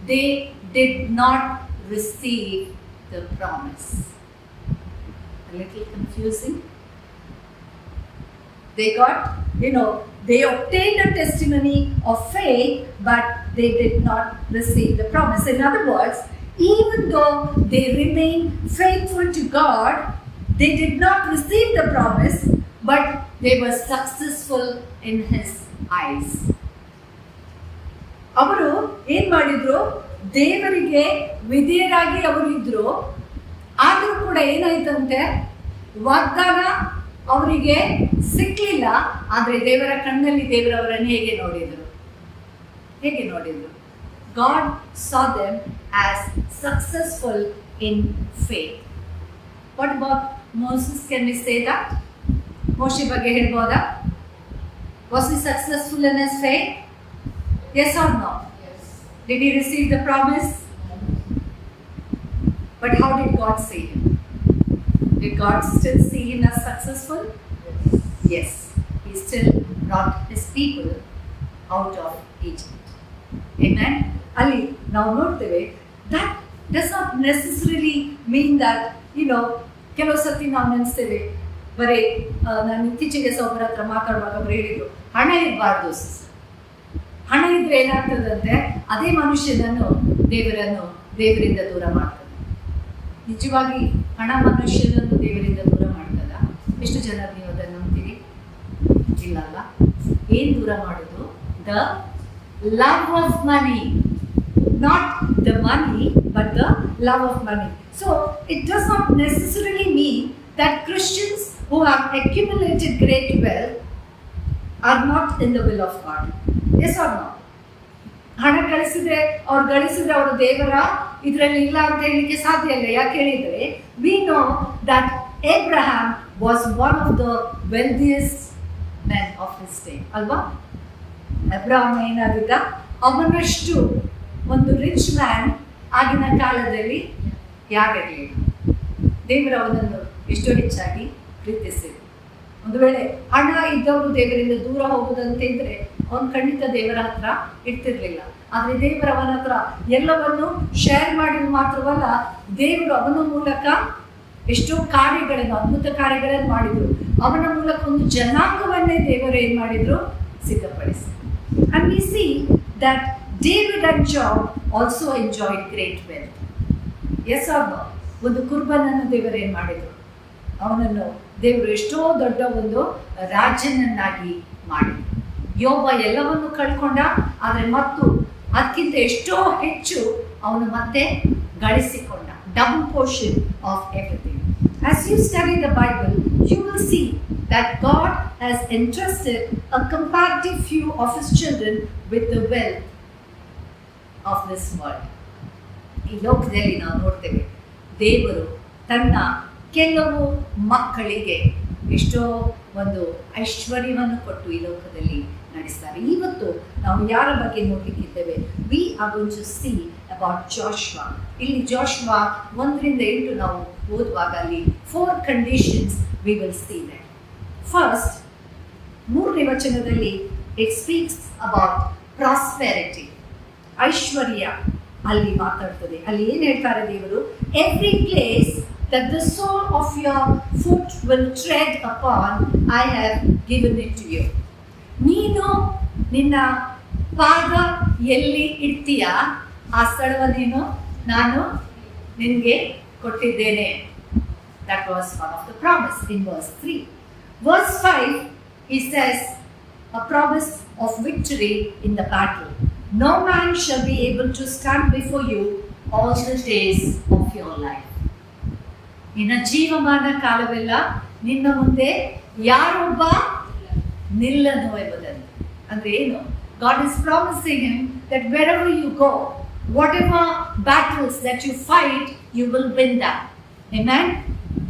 they did not receive the promise. A little confusing. They got, they obtained a testimony of faith, but they did not receive the promise. In other words, even though they remained faithful to God, they did not receive the promise, but they were successful in His eyes. ಅವರು ಏನ್ ಮಾಡಿದ್ರು? ದೇವರಿಗೆ ವಿಧೇಯರಾಗಿ ಅವರು ಇದ್ರು. ಆದರೂ ಕೂಡ ಏನಾಯ್ತಂತೆ? ವಾಗ್ದಾನ ಅವರಿಗೆ ಸಿಕ್ಲಿಲ್ಲ. ಆದರೆ ದೇವರ ಕಣ್ಣಲ್ಲಿ ದೇವರವರನ್ನು ಹೇಗೆ ನೋಡಿದ್ರು? God saw them as successful in faith. What about Moses? Can we say that? Moshe ಬಗ್ಗೆ ಹೇಳ್ಬೋದಾ? Was he successful in his faith? Yes or no? Yes. Did he receive the promise? But how did God see him? Did God still see him as successful? Yes. He still brought his people out of Egypt. Amen. ಅಲ್ಲಿ ನಾವು ನೋಡ್ತೇವೆ that does not necessarily mean that, ಕೆಲವು ಸರ್ತಿ ನಾವು ನೆನೆಸ್ತೇವೆ ಬರೀ ನಾನು ಇತ್ತೀಚೆಗೆ ಒಬ್ಬರ ಹತ್ರ ಮಾತಾಡುವಾಗ ಅವರು ಹೇಳಿದ್ರು, ಹಣ ಇರಬಾರ್ದು. ಹಣ ಇದ್ರೆ ಏನಾಗ್ತದಂತೆ? ಅದೇ ಮನುಷ್ಯನನ್ನು ದೇವರಿಂದ ದೂರ ಮಾಡ್ತದೆ. ನಿಜವಾಗಿ ಹಣ ಮನುಷ್ಯನನ್ನು ದೇವರಿಂದ ದೂರ ಮಾಡ್ತದ? ಎಷ್ಟು ಜನ ನೀವು ಅದನ್ನು ನಂಬ್ತೀರಿ? ಇಲ್ಲಲ್ಲ. ಏನ್ ದೂರ ಮಾಡೋದು? The love of money. Not the money, but the love of money. So it does not necessarily mean that Christians who have accumulated great wealth are not in the will of God. Yes or no? ಹಣ ಗಳಿಸಿದ್ರೆ ಅವರು ದೇವರ ಇದರಲ್ಲಿ ಇಲ್ಲ ಅಂತ ಹೇಳಲಿಕ್ಕೆ ಸಾಧ್ಯ ಇಲ್ಲ. ಯಾಕೆ ಹೇಳಿದ್ರೆ we know that Abraham was one of the wealthiest men of his day. ಅಲ್ವಾ? ಅಬ್ರಹಾಂ ಏನಾಗಿದ್ದ? ಅವನಷ್ಟು ಒಂದು ರಿಚ್ ಮ್ಯಾನ್ ಆಗಿನ ಕಾಲದಲ್ಲಿ ಯಾರಿರಲಿಲ್ಲ. ದೇವರು ಅವನನ್ನು ಎಷ್ಟೋ ಹೆಚ್ಚಾಗಿ ಪ್ರೀತಿಸಿದ್ರು. ಒಂದು ವೇಳೆ ಹಣ ಇದ್ದವರು ದೇವರಿಂದ ದೂರ ಹೋಗುದಂತೆ ಇದ್ರೆ ಅವನು ಖಂಡಿತ ದೇವರ ಹತ್ರ ಇರ್ತಿರ್ಲಿಲ್ಲ. ಆದರೆ ದೇವರು ಅವನ ಹತ್ರ ಎಲ್ಲವನ್ನು ಶೇರ್ ಮಾಡಿದ್ದು ಮಾತ್ರವಲ್ಲ, ದೇವರು ಅವನ ಮೂಲಕ ಎಷ್ಟೋ ಅದ್ಭುತ ಕಾರ್ಯಗಳನ್ನು ಮಾಡಿದ್ರು. ಅವನ ಮೂಲಕ ಒಂದು ಜನಾಂಗವನ್ನೇ ದೇವರು ಏನ್ ಮಾಡಿದ್ರು? ಸಿದ್ಧಪಡಿಸಿದ್ರು. And we see that David and Job also enjoyed great wealth. Yes or no? ಒಂದು ಕುರ್ಬನನ್ನು ದೇವರು ಏನ್ ಮಾಡಿದ್ರು? ಅವನನ್ನು ದೇವರು ಎಷ್ಟೋ ದೊಡ್ಡ ಒಂದು ರಾಜನನ್ನಾಗಿ ಮಾಡಿದ್ರು. ಯೋಬ ಎಲ್ಲವನ್ನು ಕಳ್ಕೊಂಡ, ಆದರೆ ಮತ್ತು ಅದಕ್ಕಿಂತ ಎಷ್ಟೋ ಹೆಚ್ಚು ಅವನು ಮತ್ತೆ ಗಳಿಸಿಕೊಂಡ. Double portion of everything. As you study the Bible, you will see that God has entrusted a comparative few of His children with the wealth of this world. ಈ ಲೋಕದಲ್ಲಿ ನಾವು ನೋಡ್ತೇವೆ, ದೇವರು ತನ್ನ ಕೆಲವು ಮಕ್ಕಳಿಗೆ ಎಷ್ಟೋ ಒಂದು ಐಶ್ವರ್ಯವನ್ನು ಕೊಟ್ಟು ಈ ಲೋಕದಲ್ಲಿ ನಡೆಸ್ತಾರೆ. ಇವತ್ತು ನಾವು ಯಾರ ಬಗ್ಗೆ ನೋಡ್ಲಿಕ್ಕಿದ್ದೇವೆ? We are going to see about Joshua. ಇಲ್ಲಿ ಜಾಶುವಾ 1-8 ನಾವು ಓದುವಾಗ ಅಲ್ಲಿ 4 conditions we will see that. First 3ನೇ ವಚನದಲ್ಲಿ It speaks about prosperity. ಐಶ್ವರ್ಯ ಅಲ್ಲಿ ಮಾತಾಡ್ತದೆ. ಅಲ್ಲಿ ಏನು ಹೇಳ್ತಾರೆ ದೇವರು? Every place that the sole of your foot will tread upon, I have given it to you. ನೀನು ನಿನ್ನ ಪಾದ ಎಲ್ಲಿ ಇಡ್ತೀಯ ಆ ಸ್ಥಳವನ್ನೇನು ನಾನು ನಿನಗೆ ಕೊಟ್ಟಿದ್ದೇನೆ. That was one of the promise in verse 3. Verse 5, he says a promise of victory in the battle. No man shall be able to stand before you all the days of your life. ನಿನ್ನ ಜೀವಮಾನ ಕಾಲವೆಲ್ಲ ನಿನ್ನ ಮುಂದೆ ಯಾರೊಬ್ಬ ನಿಲ್ಲನು ಎಂಬುದನ್ನು. ಅಂದ್ರೆ ಏನು? God is promising him that wherever you go, whatever battles that you fight, you will win that. Amen?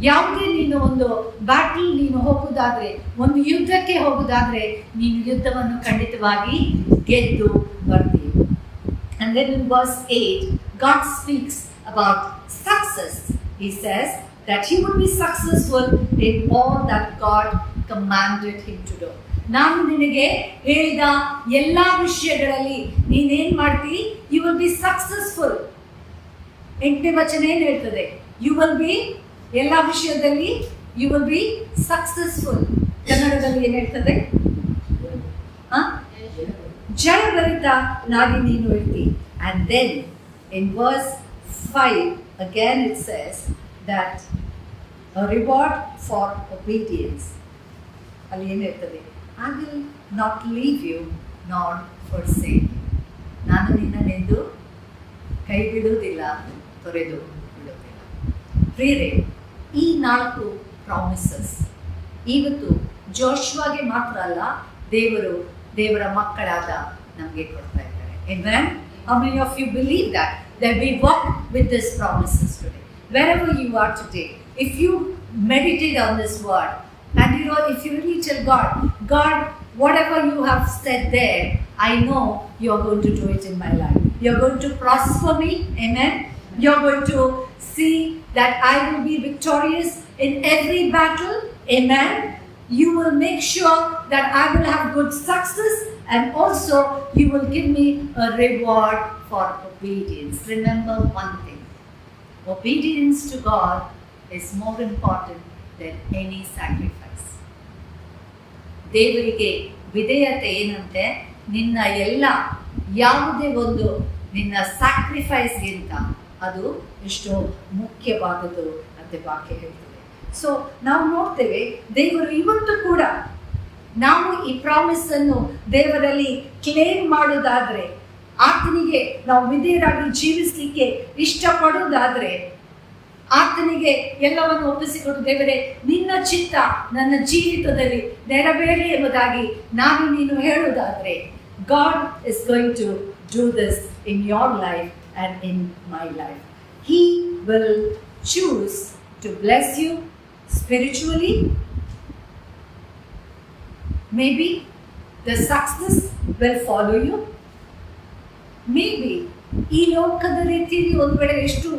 ಯಾವುದೇ ನೀನು ಒಂದು ಬ್ಯಾಟಲ್ ನೀನು ಹೋಗುವುದಾದ್ರೆ, ಒಂದು ಯುದ್ಧಕ್ಕೆ ಹೋಗುವುದಾದ್ರೆ, ನೀನು ಯುದ್ಧವನ್ನು ಖಂಡಿತವಾಗಿ ಗೆದ್ದು ಬರ್ತೀವಿ. And then in verse 8, God speaks about success. He says that he would be successful in all that God commanded him to do. ನಾನು ನಿನಗೆ ಹೇಳಿದ ಎಲ್ಲ ವಿಷಯಗಳಲ್ಲಿ ನೀನೇನ್ ಮಾಡ್ತಿ? You will be successful. 8ನೇ ವಚನ ಏನು ಹೇಳ್ತದೆ? You will be, ಎಲ್ಲ ವಿಷಯದಲ್ಲಿ you will be successful. ಕನ್ನಡದಲ್ಲಿ ಏನು ಹೇಳ್ತದೆ? ಜಯಭರಿತನಾಗಿ ನೀನು ಇರ್ತಿ. And then in verse 5 again it says that a reward for obedience. ಅಲ್ಲಿ ಏನು ಹೇಳ್ತದೆ? I will not leave you nor forsake you. ನಾನು ನಿನ್ನನ್ನೆಂದು ಕೈ ಬಿಡುವುದಿಲ್ಲ, ತೊರೆದು ಬಿಡುವುದಿಲ್ಲ. ಪ್ರಿಯರೇ, ಈ 4 ಪ್ರಾಮಿಸಸ್ ಇವತ್ತು ಜೋಶುವಾಗೆ ಮಾತ್ರ ಅಲ್ಲ, ದೇವರ ಮಕ್ಕಳಾದ ನಮಗೆ ಕೊಡ್ತಾ ಇದ್ದಾರೆ. Amen? How many of you believe that we walk with these promises today? Wherever you are today, if you meditate on this word, and if you really tell God, whatever you have said there, I know you're going to do it in my life. You're going to prosper me. Amen? You're going to see that I will be victorious in every battle. Amen? You will make sure that I will have good success, and also you will give me a reward for obedience. Remember one thing: obedience to God is more important than any sacrifice. ದೇವರಿಗೆ ವಿಧೇಯತೆ ಏನಂತೆ? ನಿನ್ನ ಎಲ್ಲ ಯಾವುದೇ ಒಂದು ನಿನ್ನ ಸ್ಯಾಕ್ರಿಫೈಸ್ಗಿಂತ ಅದು ಎಷ್ಟೋ ಮುಖ್ಯವಾದದ್ದು ಅಂತ ವಾಕ್ಯ ಹೇಳ್ತದೆ. ಸೊ ನಾವು ನೋಡ್ತೇವೆ, ದೇವರು ಇವತ್ತು ಕೂಡ ನಾವು ಈ ಪ್ರಾಮಿಸ್ ಅನ್ನು ದೇವರಲ್ಲಿ ಕ್ಲೇಮ್ ಮಾಡೋದಾದ್ರೆ, ಆತನಿಗೆ ನಾವು ವಿಧೇಯರಾಗಿ ಜೀವಿಸಲಿಕ್ಕೆ ಇಷ್ಟಪಡೋದಾದ್ರೆ, ಆತನಿಗೆ ಎಲ್ಲವನ್ನು ಒಪ್ಪಿಸಿಕೊಟ್ಟು, ದೇವರೇ ನಿನ್ನ ಚಿತ್ತ ನನ್ನ ಜೀವಿತದಲ್ಲಿ ನೆರವೇರಲಿ ಎಂಬುದಾಗಿ ನಾನು ನೀನು ಹೇಳುವುದಾದ್ರೆ, God is going to do this in your life and in my life. He will choose to bless you spiritually. Maybe the success will follow you. Maybe ಈ ಲೋಕದ ರೀತಿಯಲ್ಲಿ ಒಂದು ವೇಳೆ ಎಷ್ಟು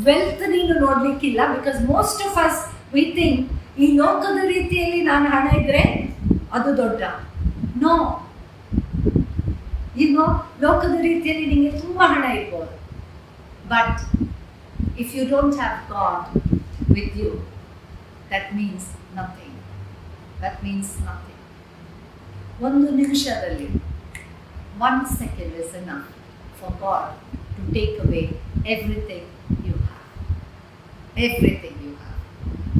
ವೆಲ್ತ್ ನೀನು ನೋಡ್ಲಿಕ್ಕಿಲ್ಲ, because most of us we think ಈ ಲೋಕದ ರೀತಿಯಲ್ಲಿ ನಾನು ಹಣ ಇದ್ರೆ ಅದು ದೊಡ್ಡ. ನೋ, ಲೋಕದ ರೀತಿಯಲ್ಲಿ ನಿಮಗೆ ತುಂಬ ಹಣ ಇರ್ಬೋದು, but if you don't have God with you, that means nothing. That means nothing. ಒಂದು ನಿಮಿಷದಲ್ಲಿ 1 second is enough for God to take away everything you have. Everything you have.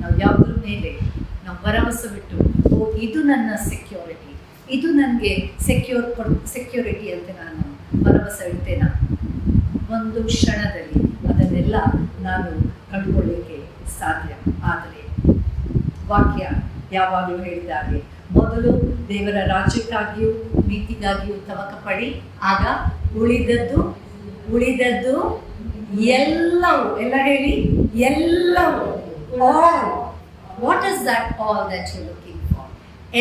ನಾವು ಯಾವುದ್ರ ಮೇಲೆ ನಾವು ಭರವಸೆ ಬಿಟ್ಟು, ಇದು ನನ್ನ ಸೆಕ್ಯೂರಿಟಿ, ಇದು ನನಗೆ ಸೆಕ್ಯೂರಿಟಿ ಅಂತ ನಾನು ಭರವಸೆ ಇಡ್ತೇನೆ, ಒಂದು ಕ್ಷಣದಲ್ಲಿ ಅದನ್ನೆಲ್ಲ ನಾನು ಕಂಡುಕೊಳ್ಳಿಕ್ಕೆ ಸಾಧ್ಯ. ಆದರೆ ವಾಕ್ಯ ಯಾವಾಗಲೂ ಹೇಳಿದಾಗೆ, ಮೊದಲು ದೇವರ ರಾಜ್ಯಕ್ಕಾಗಿಯೂ ನೀತಿಗಾಗಿಯೂ ತವಕ ಪಡಿ, ಆಗ ಉಳಿದದ್ದು ಎಲ್ಲವೂ, ಎಲ್ಲ ಹೇಳಿ, ಎಲ್ಲವೂ, all. What is that all that you looking for?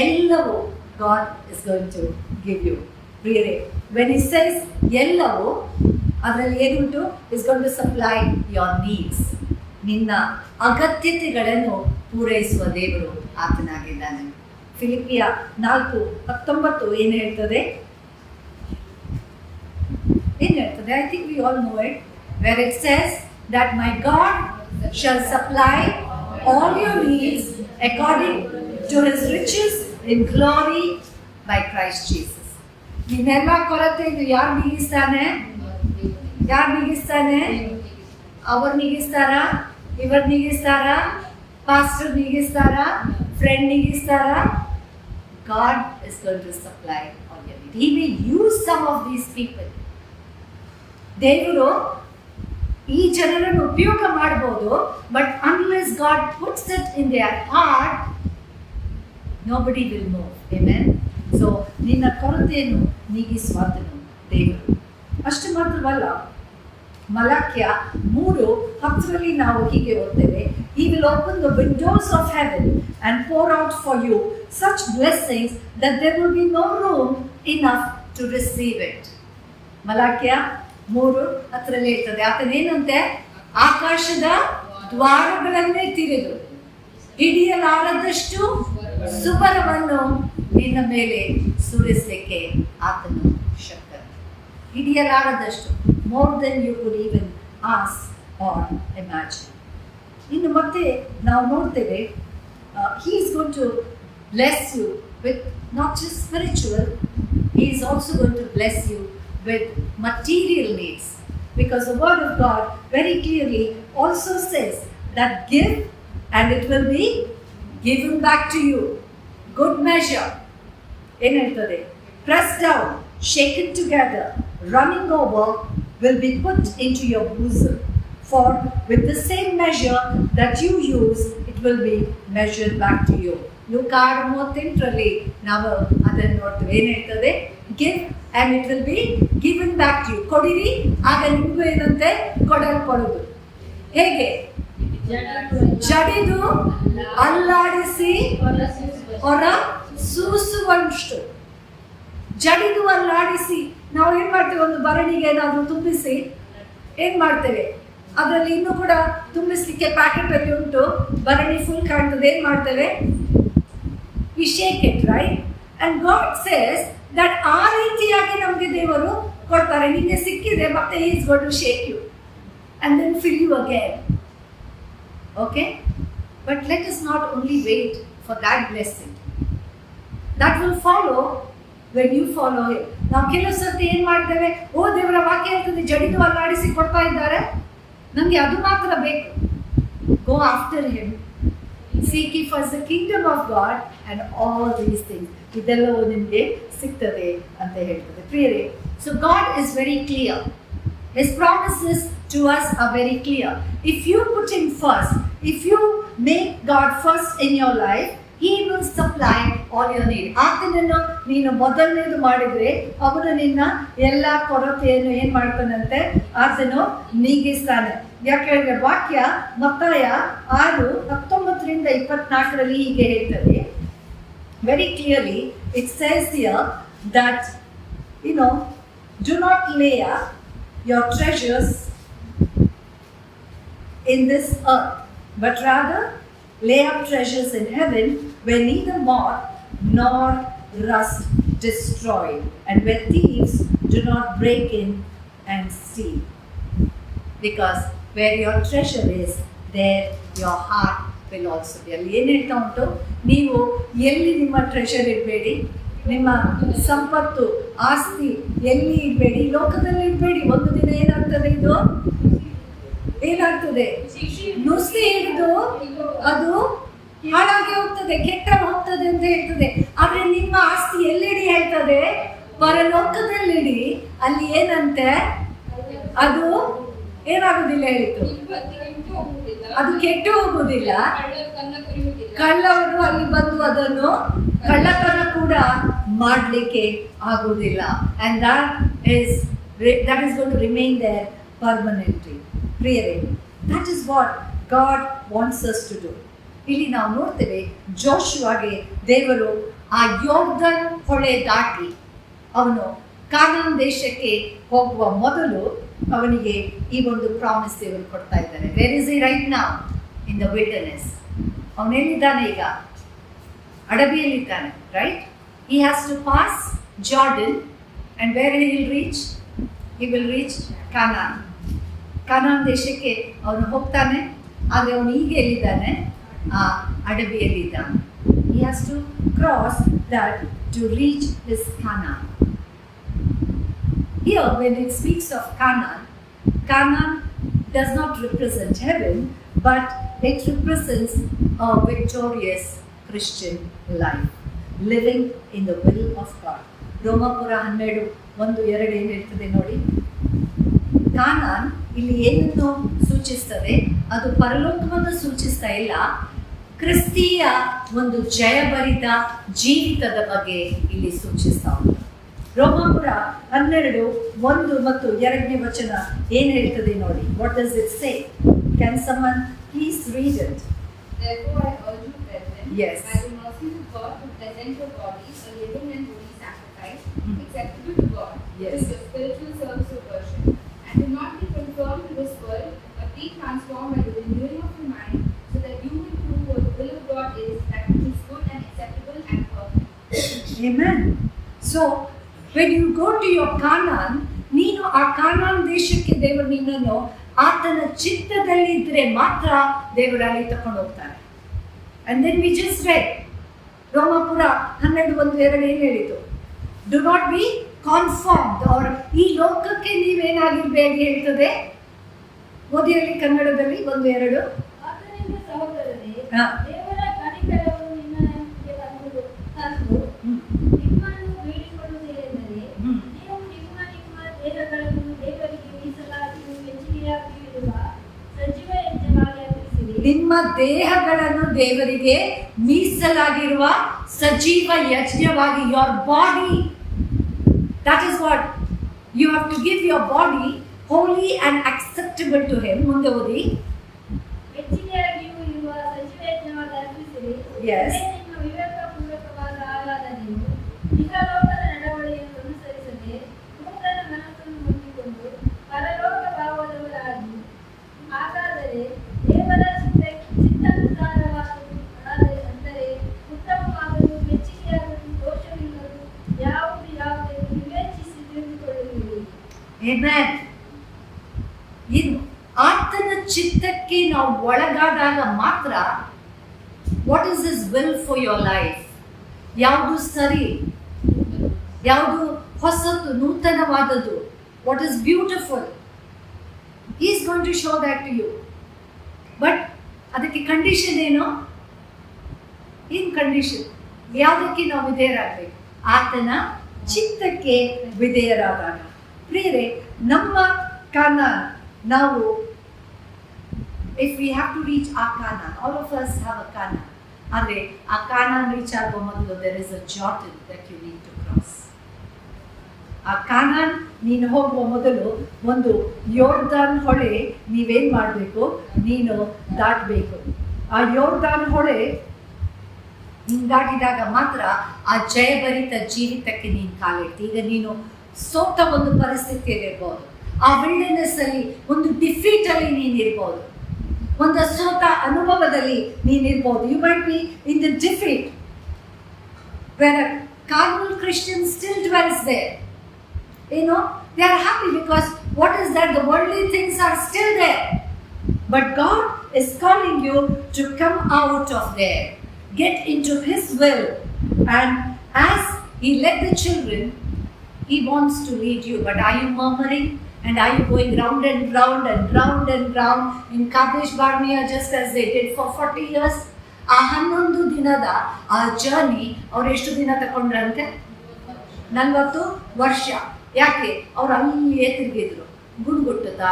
ಎಲ್ಲವೂ God is going to give you. ಪ್ರಿಯರೇ, when he says ಎಲ್ಲವೂ, ಅದರಲ್ಲಿ ಏನುಂಟು? is going to supply your needs. ನಿನ್ನ ಅಗತ್ಯತೆಗಳನ್ನು ಪೂರೈಸುವ ದೇವರು ಆತನಾಗಿದ್ದಾನೆ. ಫಿಲಿಪಿಯ 4:19 ಏನು ಹೇಳ್ತದೆ? I think we all know it, where it says that my God shall supply all your needs according to his riches in glory by Christ Jesus. ನಿನ್ನೆಲ್ಲ ಕೊರತೆಯನ್ನು ಯಾರು ನೀಗಿಸ್ತಾನೆ? ಅವ್ರು ನೀಗಿಸ್ತಾರಾ? ಇವರು ನೀಗಿಸ್ತಾರಾ? ಪಾಸ್ಟರ್ ನೀಗಿಸ್ತಾರಾ? ಫ್ರೆಂಡ್ ನೀಗಿಸ್ತಾರಾ? God is going to supply all your needs. He may use some of these people. ದೇವರು ಈ ಜನರನ್ನು ಉಪಯೋಗ ಮಾಡಬಹುದು, but unless god puts it in their heart, nobody will move. Amen. So ನಿನ್ನ ಕೊರತೆಯನ್ನು ನೀಗಿಸುವಾತನು ದೇವರು. ಅಷ್ಟು ಮಾತ್ರವಲ್ಲ, ಮಲಾಕ್ಯ 3:10 ನಾವು ಹೀಗೆ ಓದ್ತೇವೆ, He will open the windows of heaven and pour out for you such blessings that there will be no room enough to receive it. ಮಲಾಕ್ಯ 3:10 ಹೇಳ್ತದೆ, ಆತನೇನಂತೆ? ಆಕಾಶದ ದ್ವಾರಗಳನ್ನೇ ತಿರಿದು ಹಿಡಿಯಲಾರದಷ್ಟು ಸುಬರವನ್ನು ನಿನ್ನ ಮೇಲೆ ಸುರಿಸಲಿಕ್ಕೆ ಆತನು ಶಕ್ತ. ಹಿಡಿಯಲಾರದಷ್ಟು, more than you could even ask or imagine. ಇನ್ನು ಮತ್ತೆ ನಾವು ನೋಡ್ತೇವೆ, he is going to bless you with not just spiritual, he is also going to bless you with material needs, because the word of God very clearly also says that give and it will be given back to you. Good measure, ಏನು ಹೇಳ್ತದೆ? Pressed down, shaken together, running over, will be put into your bosom. For with the same measure that you use, it will be measured back to you. ಲೂಕ 6:38 ನಾವು ಅದನ್ನು ನೋಡ್ತೇವೆ. ಏನು ಹೇಳ್ತದೆ? Give and it will be given back to you. ಕೊಡಿರಿ, ಆಗ ನಿಮಗೂ ಏನಂತೆ? ಕೊಡಲ್ಪಡುವುದು. ಹೇಗೆ? ಜಡಿದು ಅಲ್ಲಾಡಿಸಿ ಹೊರ ಸೂಸುವಷ್ಟು. ಜಡಿದು ಅಲ್ಲಾಡಿಸಿ ನಾವು ಏನ್ ಮಾಡ್ತೇವೆ? ಒಂದು ಭರಣಿಗೆ ಏನಾದರೂ ತುಂಬಿಸಿ ಏನ್ ಮಾಡ್ತೇವೆ? ಅದರಲ್ಲಿ ಇನ್ನೂ ಕೂಡ ತುಂಬಿಸ್ಲಿಕ್ಕೆ ಪ್ಯಾಕೆಟ್ ಅಲ್ಲಿ ಉಂಟು, ಭರಣಿ ಫುಲ್ ಕಾಣ್ತದೆ, ಏನ್ ಮಾಡ್ತೇವೆ? We shake it, right? And God says that ಆ ರೀತಿಯಾಗಿ ನಮಗೆ ದೇವರು ಕೊಡ್ತಾರೆ. ನಿಮಗೆ ಸಿಕ್ಕಿದೆ, ಮತ್ತೆ He is going to shake you and then fill you again. Okay? But let us not only wait for that blessing. That will follow when you follow Him. ನಾವು ಕೆಲವು ಸರ್ತಿ ಏನ್ ಮಾಡ್ತೇವೆ? ಓ, ದೇವರ ವಾಕ್ಯ ಹೇಳ್ತದೆ ಜಡಿದು ಅಲ್ಲಾಡಿಸಿ ಕೊಡ್ತಾ ಇದ್ದಾರೆ, ನನಗೆ ಅದು ಮಾತ್ರ ಬೇಕು. Go after Him. Seek ye first the kingdom of God and all these things. ಇದೆಲ್ಲವೂ ನಿಮಗೆ ಸಿಗ್ತದೆ ಅಂತ ಹೇಳ್ತದೆ ಪ್ರಿಯರೇ. So God is very clear. His promises to us are very clear. If you put Him first, if you make God first in your life, He will supply all your need. ಆತನನ್ನು ನೀನು ಮೊದಲನೇದು ಮಾಡಿದ್ರೆ ಅವನು ನಿನ್ನ ಎಲ್ಲ ಕೊರತೆಯನ್ನು ಏನ್ ಮಾಡ್ತಾನಂತೆ? ಆತನು ನೀಗಿಸ್ತಾನೆ. ಯಾಕೆಂದ್ರೆ ವಾಕ್ಯ ಮತ್ತಾಯ 6:19-24 ಹೀಗೆ ಹೇಳ್ತದೆ. Very clearly it says here that, do not lay up your treasures in this earth, but rather lay up treasures in heaven, where neither moth nor rust destroy, and where thieves do not break in and steal. Because where your treasure is, there your heart will also be. ಅಲ್ಲಿ ಏನು ಹೇಳ್ತಾ ಉಂಟು? ನೀವು ಎಲ್ಲಿ ನಿಮ್ಮ treasure ಇಡಬೇಡಿ, ನಿಮ್ಮ ಸಂಪತ್ತು ಆಸ್ತಿ ಎಲ್ಲಿ ಇಡಬೇಡಿ, ಲೋಕದಲ್ಲಿ ಇಡಬೇಡಿ. ಒಂದು ದಿನ ಏನಾಗ್ತದೆ? ಇದು ಏನಾಗ್ತದೆ? ನುಸಿ ಹಿಡಿದು ಅದು ಹಾಳಾಗಿ ಹೋಗ್ತದೆ, ಕೆಟ್ಟ ಹೋಗ್ತದೆ ಅಂತ ಹೇಳ್ತದೆ. ಆದ್ರೆ ನಿಮ್ಮ ಆಸ್ತಿ ಎಲ್ಲಿಡಿ ಹೇಳ್ತದೆ? ಪರಲೋಕದಲ್ಲಿಡಿ. ಅಲ್ಲಿ ಏನಂತೆ? ಅದು ಏನಾಗುದಿಲ್ಲ ಹೇಳಿತು, ಅದು ಕೆಟ್ಟು ಹೋಗುದಿಲ್ಲ. ಕಳ್ಳವರು ಅಲ್ಲಿ ಬಂದು ಅದನ್ನು ಕಳ್ಳತನ ಕೂಡ ಮಾಡಲಿಕ್ಕೆ ಆಗುವುದಿಲ್ಲ. And that is going to remain there permanently. ಪ್ರಿಯರೇ, that is what God wants us to do. ಇಲ್ಲಿ ನಾವು ನೋಡ್ತೇವೆ, ಜೋಶುವಾಗೆ ದೇವರು ಆ ಯೋರ್ದನ್ ಹೊಳೆ ದಾಟಿ ಅವನು ಕಾನಾನ್ ದೇಶಕ್ಕೆ ಹೋಗುವ ಮೊದಲು ಅವನಿಗೆ ಈ ಒಂದು ಪ್ರಾಮಿಸ್ ದೇವರು ಕೊಡ್ತಾ ಇದ್ದಾರೆ. Where is he right now? In the wilderness. ಅವನೆಲ್ಲಿದ್ದಾನೆ ಈಗ? ಅಡವಿಯಲ್ಲಿದ್ದಾನೆ, right? He has to pass Jordan, and where he will reach? He will reach Canaan. ಕಾನಾನ್ ದೇಶಕ್ಕೆ ಅವನು ಹೋಗ್ತಾನೆ, ಆದರೆ ಅವನು ಈಗ ಎಲ್ಲಿದ್ದಾನೆ? ಆ ಅಡವಿಯಲ್ಲಿದ್ದಾನೆ. He has to cross that to reach his Canaan. Here, when it speaks of Canaan, Canaan does not represent heaven, but it represents a victorious Christian life, living in the will of God. ರೋಮಾಪುರ 12:1-2 ಏನು ಹೇಳ್ತದೆ ನೋಡಿ. ಕಾನಾನ್ ಇಲ್ಲಿ ಏನನ್ನು ಸೂಚಿಸ್ತದೆ? ಅದು ಪರಲೋಕವನ್ನು ಸೂಚಿಸ್ತಾ ಇಲ್ಲ, ಕ್ರಿಸ್ತಿಯ ಒಂದು ಜಯಭರಿತ ಜೀವಿತದ ಬಗ್ಗೆ ಇಲ್ಲಿ ಸೂಚಿಸ್ತಾ ಉಂಟು. ರೋಮಾಪುರ 12:1-2 ಏನು ಹೇಳ್ತದೆ ನೋಡಿ. What does it say? Can someone please read it? Therefore, I urge you, brethren, Yes. by the mercies of God, to present your bodies a living and holy sacrifice, acceptable to God, Yes. which is your spiritual service of worship. And do not be conformed to this world, but be transformed by the renewing of your mind, so that you may prove what the will of God is, that which is good and acceptable and perfect. Amen. So, when you go to your Canaan, ನೀನು ಆ Canaan ದೇಶಕ್ಕೆ ದೇವರು ನಿನ್ನನ್ನು ಆತನ ಚಿತ್ತದಲ್ಲಿ ಇದ್ರೆ ಮಾತ್ರ ದೇವರು ಅಲ್ಲಿ ತಕೊಂಡು ಹೋಗ್ತಾರೆ. And then we just read ರೋಮಾಪುರ 12:1-2 ಏನು ಹೇಳಿತು? ಡು ನಾಟ್ ಬಿ ಕಾನ್ಫಾರ್ಮ್ಡ್, ಅವ್ರ ಈ ಲೋಕಕ್ಕೆ ನೀವೇನಾಗಿರ್ಬೇಡಿ ಹೇಳ್ತದೆ. ಓದಿಯಲ್ಲಿ ಕನ್ನಡದಲ್ಲಿ 1-2. ಆದ್ದರಿಂದ ಸಹೋದರರೇ, ಹಾ. ದೇವರ ಕನಿಕರವು ನಿಮ್ಮೊಂದಿಗೆ ತಂದು ನಿಮ್ಮನ್ನು ಬೇಡಿಕೊಳ್ಳುವುದೇನೆಂದರೆ, ನೀವು ನಿಮ್ಮ ದೇಹಗಳನ್ನು ದೇವರಿಗೆ ಮೀಸಲಾಗಿ ಮೆಚ್ಚುಗೆಯಾಗಿ ಇರುವ ಸಜೀವ ಯಜ್ಞವಾಗಿ ಅರ್ಪಿಸಿರಿ. ನಿಮ್ಮ ದೇಹಗಳನ್ನು ದೇವರಿಗೆ ಮೀಸಲಾಗಿರುವ ಸಜೀವ ಯಜ್ಞವಾಗಿ, your body, that is what you have to give your body holy and acceptable to him. ಮುಂದೆ ಓದಿ. ಮೆಚ್ಚುಗೆಯಾಗಿಯೂ ಇರುವ ಸಜೀವ ಯಜ್ಞವಾಗಿ ಅರ್ಪಿಸಿರಿ. Yes. ಇದೇ ನಿಮ್ಮ ವಿವೇಕಪೂರ್ವಕವಾದ ಆರಾಧನೆಯು. ಇಹಲೋಕದ ನಡವಳಿಕೆಯನ್ನು ಅನುಸರಿಸದೆ ನೂತನ ಮನಸ್ಸನ್ನು ಹೊಂದಿಕೊಂಡು ಪರಲೋಕ ಭಾವದವರಾಗಿ, ಹಾಗಾದರೆ ದೇವರ ಚಿತ್ತಾನುಸಾರವಾದುದು ಅಂದರೆ ಉತ್ತಮವಾಗಲು, ಮೆಚ್ಚುಗೆಯಾಗಲು, ದೋಷವಿಲ್ಲದು ಯಾವುದೆಂದು ವಿವೇಚಿಸಿ ತಿಳಿದುಕೊಳ್ಳುವಿರಿ. Amen. ಇನ್ನು ಆತನ ಚಿತ್ತಕ್ಕೆ ನಾವು ಒಳಗಾದಾಗ ಮಾತ್ರ, what is his will for your life? ಯಾವುದು ಸರಿ, ಯಾವುದು ಹೊಸತು, ನೂತನವಾದದ್ದು, what is beautiful, he is going to show that to you. But ಅದಕ್ಕೆ ಕಂಡೀಷನ್ ಏನು? ಏನು ಕಂಡೀಷನ್? ಯಾವುದಕ್ಕೆ ನಾವು ವಿಧೇಯರಾಗಬೇಕು? ಆತನ ಚಿತ್ತಕ್ಕೆ ವಿಧೇಯರಾದಾಗ. ಪ್ರಿಯರೇ, ನಮ್ಮ ಕಾನಾನ್, ನಾವು if we have to reach our Canaan, all of us have a Canaan. ಆದರೆ ಆ ಕಾನಾನ್ ರೀಚ್ ಆಗುವ ಮೊದಲು there is a Jordan that you need to cross. ಆ ಕಾನಾನ್ ನೀನು ಹೋಗುವ ಮೊದಲು ಒಂದು ಯೋರ್ದಾನ್ ಹೊಳೆ ನೀವೇನು ಮಾಡಬೇಕು? ನೀನು ದಾಟಬೇಕು. ಆ ಯೋರ್ದಾನ್ ಹೊಳೆ ನೀನು ದಾಟಿದಾಗ ಮಾತ್ರ ಆ ಜಯಭರಿತ ಜೀವಿತಕ್ಕೆ ನೀನು ಕಾಲಿಡ್ತಿ. ಈಗ ನೀನು ಸೋತ ಒಂದು ಪರಿಸ್ಥಿತಿಯಲ್ಲಿ ಇರ್ಬೋದು, ಆ ವಿಲ್ಡರ್ನೆಸ್ ಅಲ್ಲಿ ಒಂದು ಡಿಫೀಟ್ ಅಲ್ಲಿ ನೀನಿರ್ಬೋದು, ಒಂದು ಸೋತ ಅನುಭವದಲ್ಲಿ ನೀನಿರ್ಬೋದು. You might be in the defeat where a carnal Christian still dwells there. You know, they are happy because what is that? The worldly things are still there. But God is calling you to come out of there, get into His will. And as He led the children, He wants to lead you. But are you murmuring? And are you going round and round and round and round in Kadesh Barnea just as they did for 40 years? ಆ 11 ದಿನದ ಆ journey ಅವ್ರು ಎಷ್ಟು ದಿನ ತಗೊಂಡ್ರಂತೆ? 40 ವರ್ಷ. ಯಾಕೆ? ಅವ್ರು ಅಲ್ಲಿಯೇ ತಿರುಗಿದ್ರು, ಗುಣಗುಟ್ಟುತ್ತಾ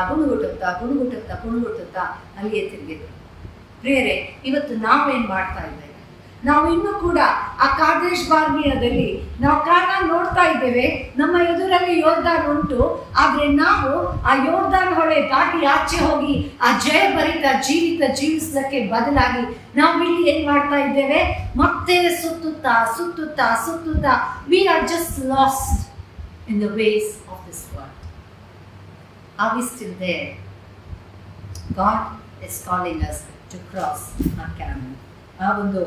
ಅಲ್ಲಿಯೇ ತಿರುಗಿದ್ರು. ಪ್ರಿಯರೇ, ಇವತ್ತು ನಾವೇನು ಮಾಡ್ತಾ ಇದ್ದೇವೆ? ನಾವು ಇನ್ನೂ ಕೂಡ ಆ ಕಾದೇಶ್ ಬಾರ್ನಿಯಾದಲ್ಲಿ ನಾವು ಕಾನಾನ್ ನೋಡ್ತಾ ಇದ್ದೇವೆ. ನಮ್ಮ ಎದುರಲ್ಲಿ ಯೋರ್ದಾನ್ ಉಂಟು, ಆದರೆ ನಾವು ಆ ಯೋರ್ದಾನ್ ಹೊಳೆ ದಾಟಿ ಆಚೆ ಹೋಗಿ ಆ ಜಯಭರಿತ ಜೀವಿತ ಜೀವಿಸೋದಕ್ಕೆ ಬದಲಾಗಿ ನಾವು ಇಲ್ಲಿ ಏನು ಮಾಡ್ತಾ ಇದ್ದೇವೆ? ಮತ್ತೆ ಸುತ್ತುತ್ತಾ we are just lost in the ways of this world. Are we still there? God is calling us to cross our Canaan. ಆ ಒಂದು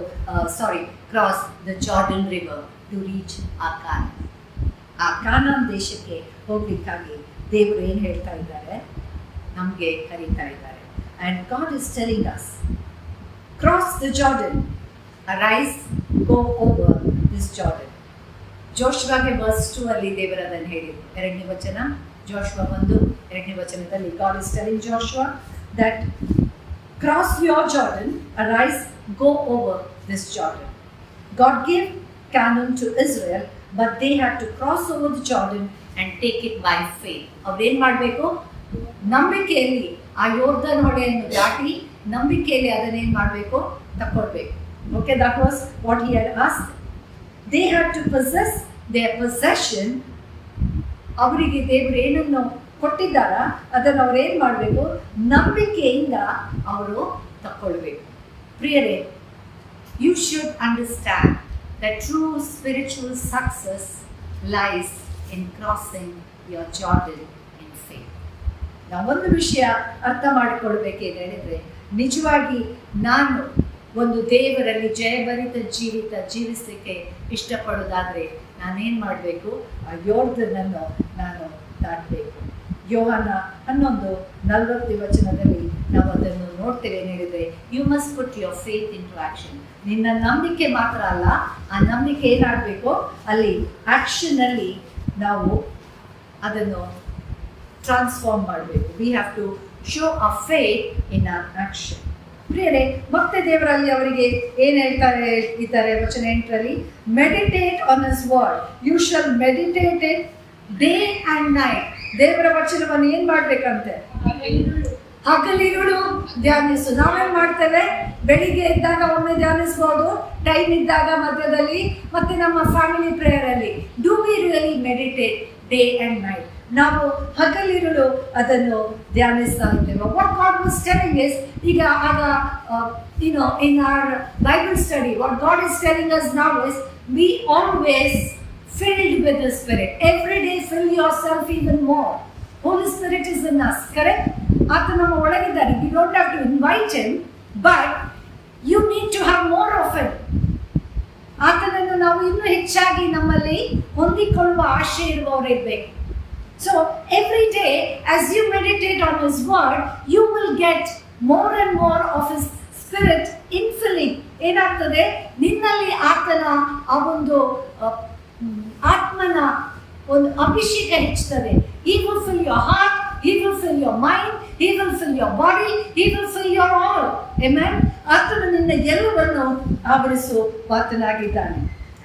cross the Jordan river to reach ಆ ಕಾನಾನ್ ದೇಶಕ್ಕೆ ಹೋಗ್ಲಿಕ್ಕಾಗಿ ದೇವರು ಏನು ಹೇಳ್ತಾ ಇದ್ದಾರೆ, ನಮಗೆ ಕರೀತಾ ಇದ್ದಾರೆ. And God is telling us, cross the Jordan, arise, go over this Jordan. ಜೋಶುವಾಗೆ ವರ್ಸ್ 2 ಅಲ್ಲಿ ದೇವರು ಅದನ್ನು ಹೇಳಿದ್ರು. 2ನೇ ವಚನ, ಜೋಶುವ 1:2 ವಚನದಲ್ಲಿ god is telling Joshua that cross your Jordan, arise, go over this Jordan. God gave Canaan to Israel, but they had to cross over the Jordan and take it by faith. ಅವ್ರು ಏನು ಮಾಡಬೇಕು? ನಂಬಿಕೆಯಲ್ಲಿ ಆ ಯೋರ್ದನ್ ಹೊಳೆಯನ್ನು ದಾಟಿ ನಂಬಿಕೆಯಲ್ಲಿ ಅದನ್ನೇನು ಮಾಡಬೇಕು? ತಗೊಳ್ಬೇಕು. Okay, that was what he had asked. They had to possess their possession. ಅವರಿಗೆ ದೇವರು ಏನನ್ನು ಕೊಟ್ಟಿದ್ದಾರ ಅದನ್ನು ಅವ್ರು ಏನು ಮಾಡಬೇಕು? ನಂಬಿಕೆಯಿಂದ ಅವರು ತಗೊಳ್ಬೇಕು. ಪ್ರಿಯರೇ, you should understand that true spiritual success lies in crossing your Jordan in faith. ನಾವೊಂದು ವಿಷಯ ಅರ್ಥ ಮಾಡಿಕೊಳ್ಬೇಕೇನು ಹೇಳಿದರೆ, ನಿಜವಾಗಿ ನಾನು ಒಂದು ದೇವರಲ್ಲಿ ಜಯಭರಿತ ಜೀವಿಸಲಿಕ್ಕೆ ಇಷ್ಟಪಡೋದಾದರೆ ನಾನೇನು ಮಾಡಬೇಕು? ಆ ಯೋರ್ದನನ್ನು ನಾನು ದಾಟಬೇಕು. ಯೋಹಾನ 11:40 ವಚನದಲ್ಲಿ ನಾವು ಅದನ್ನು ನೋಡ್ತೇವೆ. ಏನು ಹೇಳಿದರೆ, you must put your faith into action. ನಿನ್ನ ನಂಬಿಕೆ ಮಾತ್ರ ಅಲ್ಲ, ಆ ನಂಬಿಕೆ ಏನಾಗಬೇಕು? ಅಲ್ಲಿ ಆ್ಯಕ್ಷನಲ್ಲಿ ನಾವು ಅದನ್ನು ಟ್ರಾನ್ಸ್ಫಾರ್ಮ್ ಮಾಡಬೇಕು. We have to show a faith in our action. ಪ್ರಿಯರೇ, ಮತ್ತೆ ದೇವರಲ್ಲಿ ಅವರಿಗೆ ಏನು ಹೇಳ್ತಾರೆ ಇದ್ದಾರೆ? ವಚನ 8ರಲ್ಲಿ, meditate on his word, you shall meditate it day and night. ದೇವರ ವಚನವನ್ನು ಏನು ಮಾಡಬೇಕಂತೆ? ಹಗಲಿರುಳು ಧ್ಯಾನಿಸು. ನಾವೇನು ಮಾಡ್ತೇವೆ? ಬೆಳಿಗ್ಗೆ ಇದ್ದಾಗ ಒಮ್ಮೆ ಧ್ಯಾನಿಸ್ಬೋದು, ಟೈಮ್ ಇದ್ದಾಗ ಮಧ್ಯದಲ್ಲಿ, ಮತ್ತೆ ನಮ್ಮ ಫ್ಯಾಮಿಲಿ ಪ್ರೇಯರಲ್ಲಿ. Do we really meditate day and night? ನಾವು ಹಗಲಿರುಳು ಅದನ್ನು ಧ್ಯಾನಿಸ್ತಾ ಇದ್ದೇವೆ. What God was telling is, ಈಗ ಆಗ in our Bible study, what God is telling us now is, be always filled with the Spirit. Every day fill yourself even more. Holy Spirit is in us, correct? ಆತ ನಮ್ಮ ಒಳಗಿದ್ದಾರೆ. We don't have to invite him, but you need to have more of it. ಆತನನ್ನು ನಾವು ಇನ್ನೂ ಹೆಚ್ಚಾಗಿ ನಮ್ಮಲ್ಲಿ ಹೊಂದಿಕೊಳ್ಳುವ ಆಶೆ ಇರುವವರಿರಬೇಕು. So every day as you meditate on his word, you will get more and more of his spirit infilling. ಏನಾಗ್ತದೆ? ನಿನ್ನಲ್ಲಿ ಆತನ ಆ ಒಂದು ಆತ್ಮನ ಒಂದು ಅಭಿಷೇಕ ಹೆಚ್ಚುತ್ತದೆ. He will fill your heart, he will fill your mind, he will fill your body, he will fill your all. Amen. ಆತನು ನಿನ್ನ ಎಲ್ಲವನ್ನು ಆವರಿಸುವಾತನಾಗಿದ್ದಾನೆ.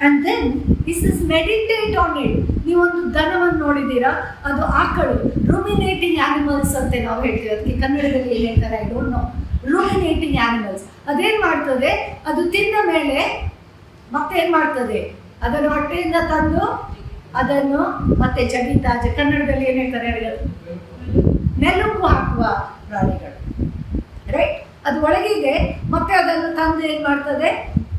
And then he says meditate on it. ನೀವೊಂದು ದನವನ್ನು ನೋಡಿದ್ದೀರಾ? ಅದು ಆಕಳು, ರೂಮಿನೇಟಿಂಗ್ ಆನಿಮಲ್ಸ್ ಅಂತ ನಾವು ಹೇಳ್ತೀವಿ. ಅದಕ್ಕೆ ಕನ್ನಡದಲ್ಲಿ ಏನು ಹೇಳ್ತಾರೆ ಐ ಡೋಂಟ್ ನೋ. ರೂಮಿನೇಟಿಂಗ್ ಆನಿಮಲ್ಸ್ ಅದೇನು ಮಾಡ್ತದೆ? ಅದು ತಿಂದ ಮೇಲೆ ಮತ್ತೆ ಏನು ಮಾಡ್ತದೆ? ಅದನ್ನು ಹೊಟ್ಟೆಯಿಂದ ತಂದು ಅದನ್ನು ಮತ್ತೆ ಜಗಿತಾ, ಕನ್ನಡದಲ್ಲಿ ಏನು ಹೇಳ್ತಾರೆ? ನೆಲುಕು ಹಾಕುವ ಪ್ರಾಣಿಗಳು, ರೈಟ್? ಅದು ಒಳಗಿದೆ, ಮತ್ತೆ ಅದನ್ನು ತಂದು ಏನು ಮಾಡ್ತದೆ?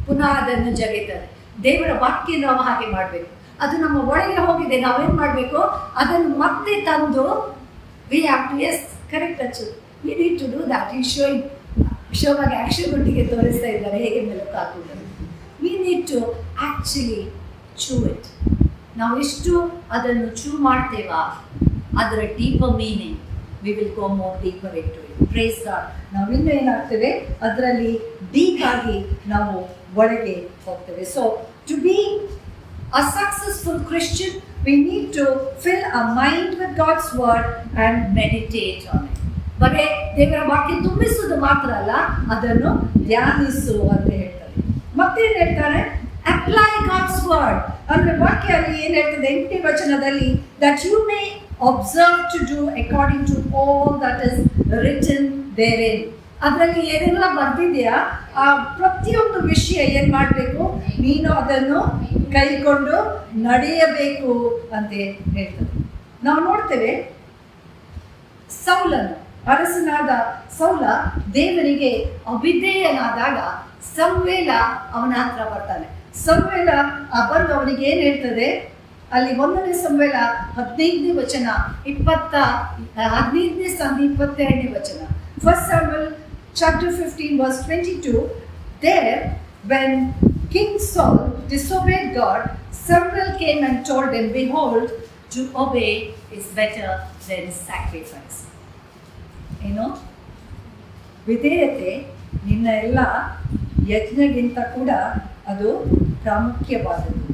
ಪುನಃ ಅದನ್ನು ಜಗಿತದೆ. ದೇವರ ವಾಕ್ಯ ನಾವು ಹಾಗೆ ಮಾಡಬೇಕು. ಅದು ನಮ್ಮ ಒಳಗೆ ಹೋಗಿದೆ, ನಾವೇನು ಮಾಡಬೇಕು? ಅದನ್ನು ಮತ್ತೆ ತಂದು we have to, yes correct ಅಚ್ಚು, we need to do that. ಈ ಶೋವಾಗಿ ಆ್ಯಕ್ಷನ್ ಒಟ್ಟಿಗೆ ತೋರಿಸ್ತಾ ಇದ್ದಾರೆ ಹೇಗೆ ಮೆಲುಕು ಹಾಕುವುದನ್ನು. We need to actually chew it. ನಾವು ಎಷ್ಟು ಅದನ್ನು ಚೂ ಮಾಡ್ತೇವಾ, ಅದರ deeper meaning we will go more deeper into it. Praise God. ನಾವು ಇನ್ನೂ ಏನಾಗ್ತೇವೆ? ಅದರಲ್ಲಿ ಡೀಪ್ ಆಗಿ ನಾವು ಒಳಗೆ ಹೋಗ್ತೇವೆ. So to be a successful Christian, we need to fill our mind with God's word and meditate on it. ಬರೀ ದೇವರ ವಾಕ್ಯ ತುಂಬಿಸುವುದು ಮಾತ್ರ ಅಲ್ಲ, ಅದನ್ನು ಧ್ಯಾನಿಸು ಅಂತ ಹೇಳ್ತಾರೆ. ಮತ್ತೇನು ಹೇಳ್ತಾರೆ? Apply God's word. ಅಂದ್ರೆ ವಾಕ್ಯ ಅಲ್ಲಿ ಏನು ಹೇಳ್ತದೆ? 8ನೇ ವಚನದಲ್ಲಿ, that you may observe to do according to all that is written therein. ಅದರಲ್ಲಿ ಏನೆಲ್ಲ ಬರ್ತಿದೆಯಾ ಆ ಪ್ರತಿಯೊಂದು ವಿಷಯ ಏನು ಮಾಡಬೇಕು? ನೀನು ಅದನ್ನು ಕೈಕೊಂಡು ನಡೆಯಬೇಕು ಅಂತ ಹೇಳ್ತದೆ. ನಾವು ನೋಡ್ತೇವೆ, ಸೌಲನು, ಅರಸನಾದ ಸೌಲ ದೇವರಿಗೆ ಅವಿಧೇಯನಾದಾಗ ಸಮುವೇಲ ಅವನ ಹತ್ರ ಬರ್ತಾನೆ. ಸಮುವೇಲ ಬಂದು ಅವನಿಗೆ ಏನು ಹೇಳ್ತದೆ? ಅಲ್ಲಿ 1ನೇ ಸಮುವೇಲ 15ನೇ ವಚನ 15ನೇ ಸಂಧಿ 22ನೇ ವಚನ. 1 Samuel chapter 15 verse 22, there, when King Saul disobeyed God, several came and told him, behold, to obey is better than sacrifice. ವಿಧೇಯತೆ ನಿನ್ನ ಎಲ್ಲ ಯಜ್ಞಗಿಂತ ಕೂಡ ಅದು ಪ್ರಾಮುಖ್ಯವಾದದ್ದು.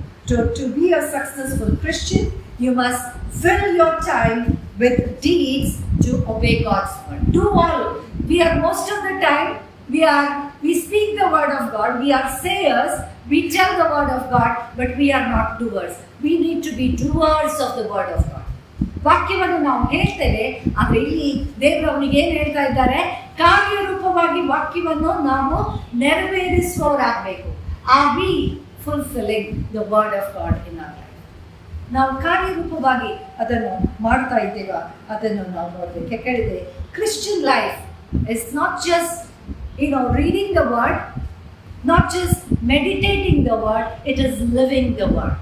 To be a successful Christian, you must fill your time with deeds to obey God's word. Do all. We are most of the time, we speak the word of God, we are sayers, we tell the word of God, but we are not doers. We need to be doers of the word of God. ವಾಕ್ಯವನ್ನು ನಾವು ಹೇಳ್ತೇವೆ, ಆದರೆ ಇಲ್ಲಿ ದೇವರು ಅವನಿಗೆ ಏನು ಹೇಳ್ತಾ ಇದ್ದಾರೆ? ಕಾರ್ಯರೂಪವಾಗಿ ವಾಕ್ಯವನ್ನು ನಾವು ನೆರವೇರಿಸುವವರಾಗಬೇಕು. Are we fulfilling the word of God in our life? ನಾವು ಕಾರ್ಯರೂಪವಾಗಿ ಅದನ್ನು ಮಾಡ್ತಾ ಇದ್ದೇವಾ? ಅದನ್ನು ನಾವು ನೋಡಬೇಕು. ಯಾಕಂದರೆ Christian life is not just reading the word, not just meditating the word, it is living the word.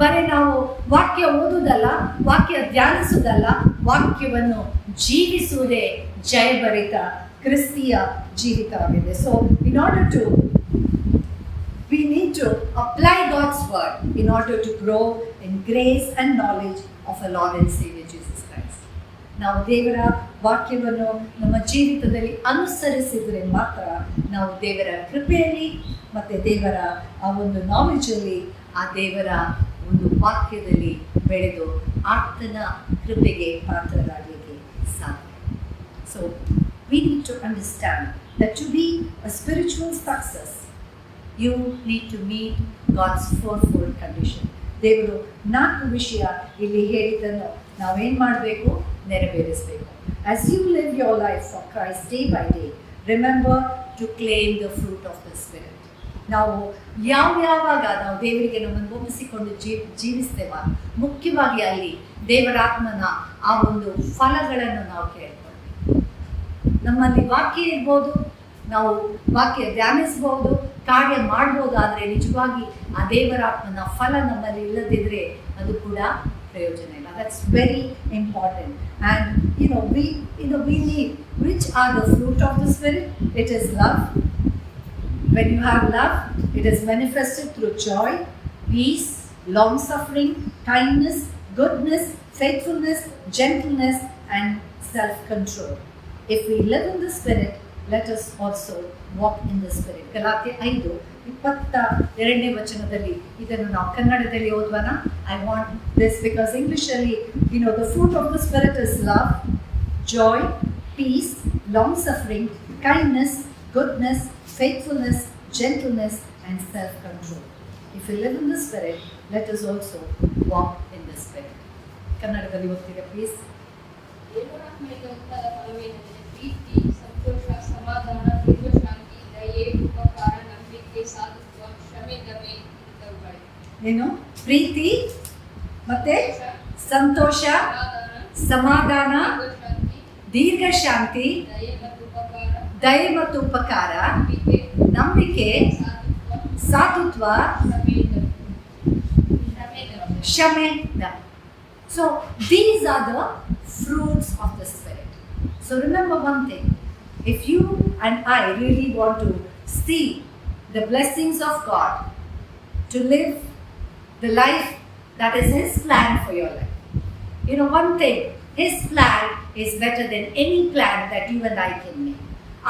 ಬರೀ ನಾವು ವಾಕ್ಯ ಓದುವುದಲ್ಲ, ವಾಕ್ಯ ಧ್ಯಾನಿಸುವುದಲ್ಲ, ವಾಕ್ಯವನ್ನು ಜೀವಿಸುವುದೇ ಜಯಭರಿತ ಕ್ರಿಸ್ತಿಯ ಜೀವಿತವಾಗಿದೆ. So we need to apply God's word in order to grow in grace and knowledge of our Lord and Savior Jesus Christ. ನಾವು ದೇವರ ವಾಕ್ಯವನ್ನು ನಮ್ಮ ಜೀವಿತದಲ್ಲಿ ಅನುಸರಿಸಿದರೆ ಮಾತ್ರ ನಾವು ದೇವರ ಕೃಪೆಯಲ್ಲಿ ಮತ್ತು ದೇವರ ಆ ಒಂದು ನಾಲೆಜಲ್ಲಿ, ಆ ದೇವರ ಒಂದು ವಾಕ್ಯದಲ್ಲಿ ಬೆಳೆದು ಆತನ ಕೃಪೆಗೆ ಪಾತ್ರರಾಗಲಿಕ್ಕೆ ಸಾಧ್ಯ. So we need to understand that to be a spiritual success, you need to meet God's fourfold condition. ದೇವರು 4 ವಿಷಯ ಇಲ್ಲಿ ಹೇಳಿದ್ದನ್ನು ನಾವೇನು ಮಾಡಬೇಕು? ನೆರವೇರಿಸಬೇಕು. As you live your life for Christ day by day, remember to claim the fruit of the Spirit. ನಾವು ಯಾವಾಗ ನಾವು ದೇವರಿಗೆ ನಮ್ಮನ್ನು ಒಪ್ಪಿಸಿಕೊಂಡು ಜೀವಿಸ್ತೇವ, ಮುಖ್ಯವಾಗಿ ಅಲ್ಲಿ ದೇವರಾತ್ಮನ ಆ ಒಂದು ಫಲಗಳನ್ನು ನಾವು ಕೇಳ್ಕೊಳ್ಬೇಕು. ನಮ್ಮಲ್ಲಿ ವಾಕ್ಯ ಇರ್ಬೋದು, ನಾವು ವಾಕ್ಯ ಧ್ಯಾನಿಸ್ಬೋದು, ಕಾರ್ಯ ಮಾಡ್ಬೋದು, ಆದರೆ ನಿಜವಾಗಿ ಆ ದೇವರಾತ್ಮನ ಫಲ ನಮ್ಮಲ್ಲಿ ಇಲ್ಲದಿದ್ದರೆ ಅದು ಕೂಡ ಪ್ರಯೋಜನ ಇಲ್ಲ. That's very important. And we need, which are the fruit of the Spirit? It is love. When you have love, it is manifested through joy, peace, long-suffering, kindness, goodness, faithfulness, gentleness, and self-control. If we live in the Spirit, let us also walk in the Spirit. Galatia 5:22 ವಚನದಲ್ಲಿ ಇದನ್ನು ನಾವು ಕನ್ನಡದಲ್ಲಿ ಓದುವನ. I want this because Englishally, the fruit of the Spirit is love, joy, peace, long-suffering, kindness, goodness, faithfulness, gentleness, and self-control. If we live in the Spirit, let us also walk in the Spirit. ಕನ್ನಡದಲ್ಲಿ ಓದ್ತೀರಾ please? ದೇವರಾತ್ಮನಿಂದ ಉಂಟಾದ ಫಲವೇನೆಂದರೆ ಪ್ರೀತಿ, ಸಂತೋಷ, ಸಮಾಧಾನ, ದೀರ್ಘಶಾಂತಿ, ದಯೆ, ಉಪಕಾರ, ನಂಬಿಕೆ, ಸಾಧುತ್ವ, ಕ್ಷಮೆ, ದಮೆ ಇಂಥವುಗಳೇ. ಏನು? ಪ್ರೀತಿ ಮತ್ತೆ ಸಂತೋಷ, ಸಮಾಧಾನ, ದೀರ್ಘಶಾಂತಿ, ದಯೆ ಮತ್ತು ಉಪಕಾರ, ನಂಬಿಕೆ, ಸಾಧುತ್ವ, ಕ್ಷಮೆ. So these are the fruits of the Spirit. So remember one thing, if you and I really want to see the blessings of God, to live the life that is His plan for your life. One thing, His plan is better than any plan that you and I can make.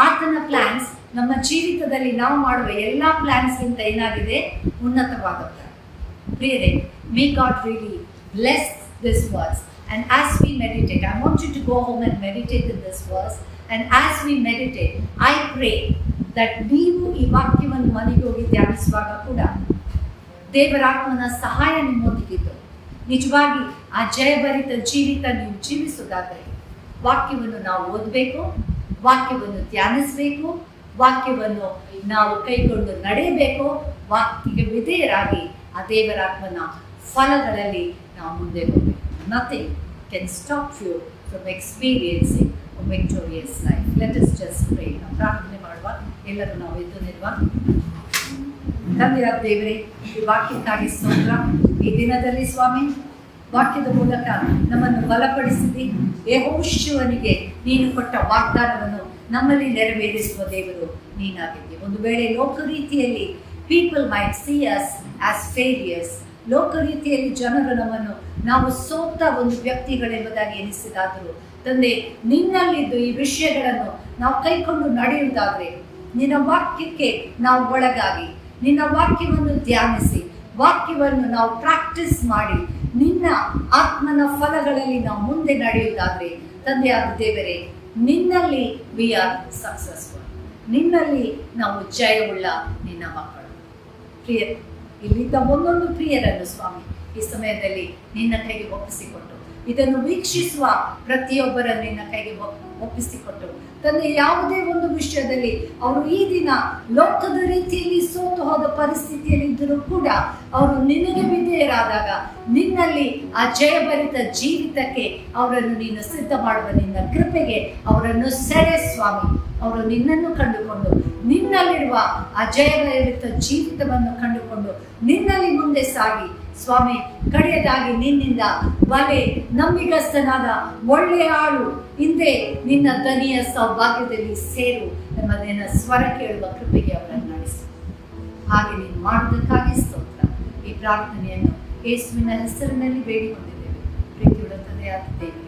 ಆತನ plants ನಮ್ಮ ಜೀವಿತದಲ್ಲಿ ನಾವು ಮಾಡುವ ಎಲ್ಲ ಪ್ಲಾನ್ಸ್ಗಿಂತ ಏನಾಗಿದೆ? ಉನ್ನತವಾದ plan. ಪ್ರಿಯರೇ, May god really bless this verse, and as we meditate, I want you to go home and meditate in this verse, and as we meditate, I pray that ನೀವು ಈ ವಾಕ್ಯವನ್ನು ಮನೆಗೆ ಹೋಗಿ ಧ್ಯಾನಿಸುವಾಗ ಕೂಡ ದೇವರಾತ್ಮನ ಸಹಾಯ ನಿಮ್ಮೊಂದಿಗಿದ್ದು ನಿಜವಾಗಿ ಆ ಜಯಭರಿತ ಜೀವಿತ ನೀವು ಜೀವಿಸುವುದಾದರೆ ವಾಕ್ಯವನ್ನು ನಾವು ಓದಬೇಕು, ವಾಕ್ಯವನ್ನು ಧ್ಯಾನಿಸಬೇಕು, ವಾಕ್ಯವನ್ನು ನಾವು ಕೈಗೊಂಡು ನಡೆಯಬೇಕು, ವಾಕ್ಯಕ್ಕೆ ವಿಧೇಯರಾಗಿ ಆ ದೇವರಾತ್ಮನ ಫಲಗಳಲ್ಲಿ ನಾವು ಮುಂದೆ ಹೋಗಬೇಕು. Nothing can stop you from experiencing a victorious life. Let us just pray. ನಾವು ಪ್ರಾರ್ಥನೆ ಮಾಡುವ. ಎಲ್ಲರೂ ನಾವು ಎದ್ದು ನಿಲ್ಲುವ. ತಂದೆಯಾದ ದೇವರೇ, ಈ ವಾಕ್ಯಕ್ಕಾಗಿ ಸ್ತೋತ್ರ. ಈ ದಿನದಲ್ಲಿ ಸ್ವಾಮಿ ವಾಕ್ಯದ ಮೂಲಕ ನಮ್ಮನ್ನು ಬಲಪಡಿಸಿದಿ. ಯೆಹೋಶುವನಿಗೆ ನೀನು ಕೊಟ್ಟ ವಾಗ್ದಾನವನ್ನು ನಮ್ಮಲ್ಲಿ ನೆರವೇರಿಸುವ ದೇವರು ನೀನಾಗಿದ್ದೀಯ. ಒಂದು ವೇಳೆ ಲೋಕ ರೀತಿಯಲ್ಲಿ people mite C us as failures, ಲೋಕ ರೀತಿಯಲ್ಲಿ ಜನರು ನಮ್ಮನ್ನು ನಾವು ಸೋತ ಒಂದು ವ್ಯಕ್ತಿಗಳೆಂಬುದಾಗಿ ಎನಿಸಿದಾದರೂ ತಂದೆ, ನಿನ್ನಲ್ಲಿದ್ದು ಈ ವಿಷಯಗಳನ್ನು ನಾವು ಕೈಕೊಂಡು ನಡೆಯುವುದಾದರೆ, ನಿನ್ನ ವಾಕ್ಯಕ್ಕೆ ನಾವು ಒಳಗಾಗಿ, ನಿನ್ನ ವಾಕ್ಯವನ್ನು ಧ್ಯಾನಿಸಿ, ವಾಕ್ಯವನ್ನು ನಾವು ಪ್ರಾಕ್ಟೀಸ್ ಮಾಡಿ, ನಿನ್ನ ಆತ್ಮನ ಫಲಗಳಲ್ಲಿ ನಾವು ಮುಂದೆ ನಡೆಯುವುದಾದರೆ ತಂದೆಯಾದ ದೇವರೇ, ನಿನ್ನಲ್ಲಿ ವಿ ಆರ್ ಸಕ್ಸಸ್ಫುಲ್, ನಿನ್ನಲ್ಲಿ ನಾವು ಜಯವುಳ್ಳ ನಿನ್ನ ಮಕ್ಕಳು. ಪ್ರಿಯರು, ಇಲ್ಲಿದ್ದ ಒಂದೊಂದು ಪ್ರಿಯರನ್ನು ಸ್ವಾಮಿ ಈ ಸಮಯದಲ್ಲಿ ನಿನ್ನ ಕೈಗೆ ಒಪ್ಪಿಸಿಕೊಟ್ಟು, ಇದನ್ನು ವೀಕ್ಷಿಸುವ ಪ್ರತಿಯೊಬ್ಬರನ್ನು ನಿನ್ನ ಕೈಗೆ ಒಪ್ಪಿಸಿಕೊಟ್ಟು ತಂದೆ, ಯಾವುದೇ ಒಂದು ವಿಷಯದಲ್ಲಿ ಅವರು ಈ ದಿನ ಲೋಕದ ರೀತಿಯಲ್ಲಿ ಸೋತು ಹೋದ ಪರಿಸ್ಥಿತಿಯಲ್ಲಿ ಇದ್ದರೂ ಕೂಡ ಅವರು ನಿನಗೆ ವಿಧೇಯರಾದಾಗ ನಿನ್ನಲ್ಲಿ ಆ ಜಯಭರಿತ ಜೀವಿತಕ್ಕೆ ಅವರನ್ನು ನೀನು ಸಿದ್ಧ ಮಾಡುವ ನಿನ್ನ ಕೃಪೆಗೆ ಅವರನ್ನು ಸೆರೆ ಸ್ವಾಮಿ. ಅವರು ನಿನ್ನನ್ನು ಕಂಡುಕೊಂಡು ನಿನ್ನಲ್ಲಿರುವ ಆ ಜಯಭರಿತ ಜೀವಿತವನ್ನು ಕಂಡುಕೊಂಡು ನಿನ್ನಲ್ಲಿ ಮುಂದೆ ಸಾಗಿ ಸ್ವಾಮಿ, ಕಡೆಯದಾಗಿ ನಿನ್ನಿಂದ ಬಲೆ ನಂಬಿಗಸ್ತನಾದ ಒಳ್ಳೆಯ ಆಳು ಹಿಂದೆ ನಿನ್ನ ದನಿಯ ಸೌಭಾಗ್ಯದಲ್ಲಿ ಸೇರು ಎಂಬುದನ್ನ ಸ್ವರ ಕೇಳುವ ಕೃಪೆಗೆ ಅವರನ್ನು ನಡೆಸು. ಹಾಗೆ ನೀನು ಮಾಡುವುದಕ್ಕಾಗಿ ಸ್ತೋತ್ರ. ಈ ಪ್ರಾರ್ಥನೆಯನ್ನು ಯೇಸುವಿನ ಹೆಸರಿನಲ್ಲಿ ಬೇಡಿಕೊಂಡಿದ್ದೇವೆ ಪ್ರೀತಿಯುಳ್ಳ ತಂದೆಯಾದ ದೇವರೇ.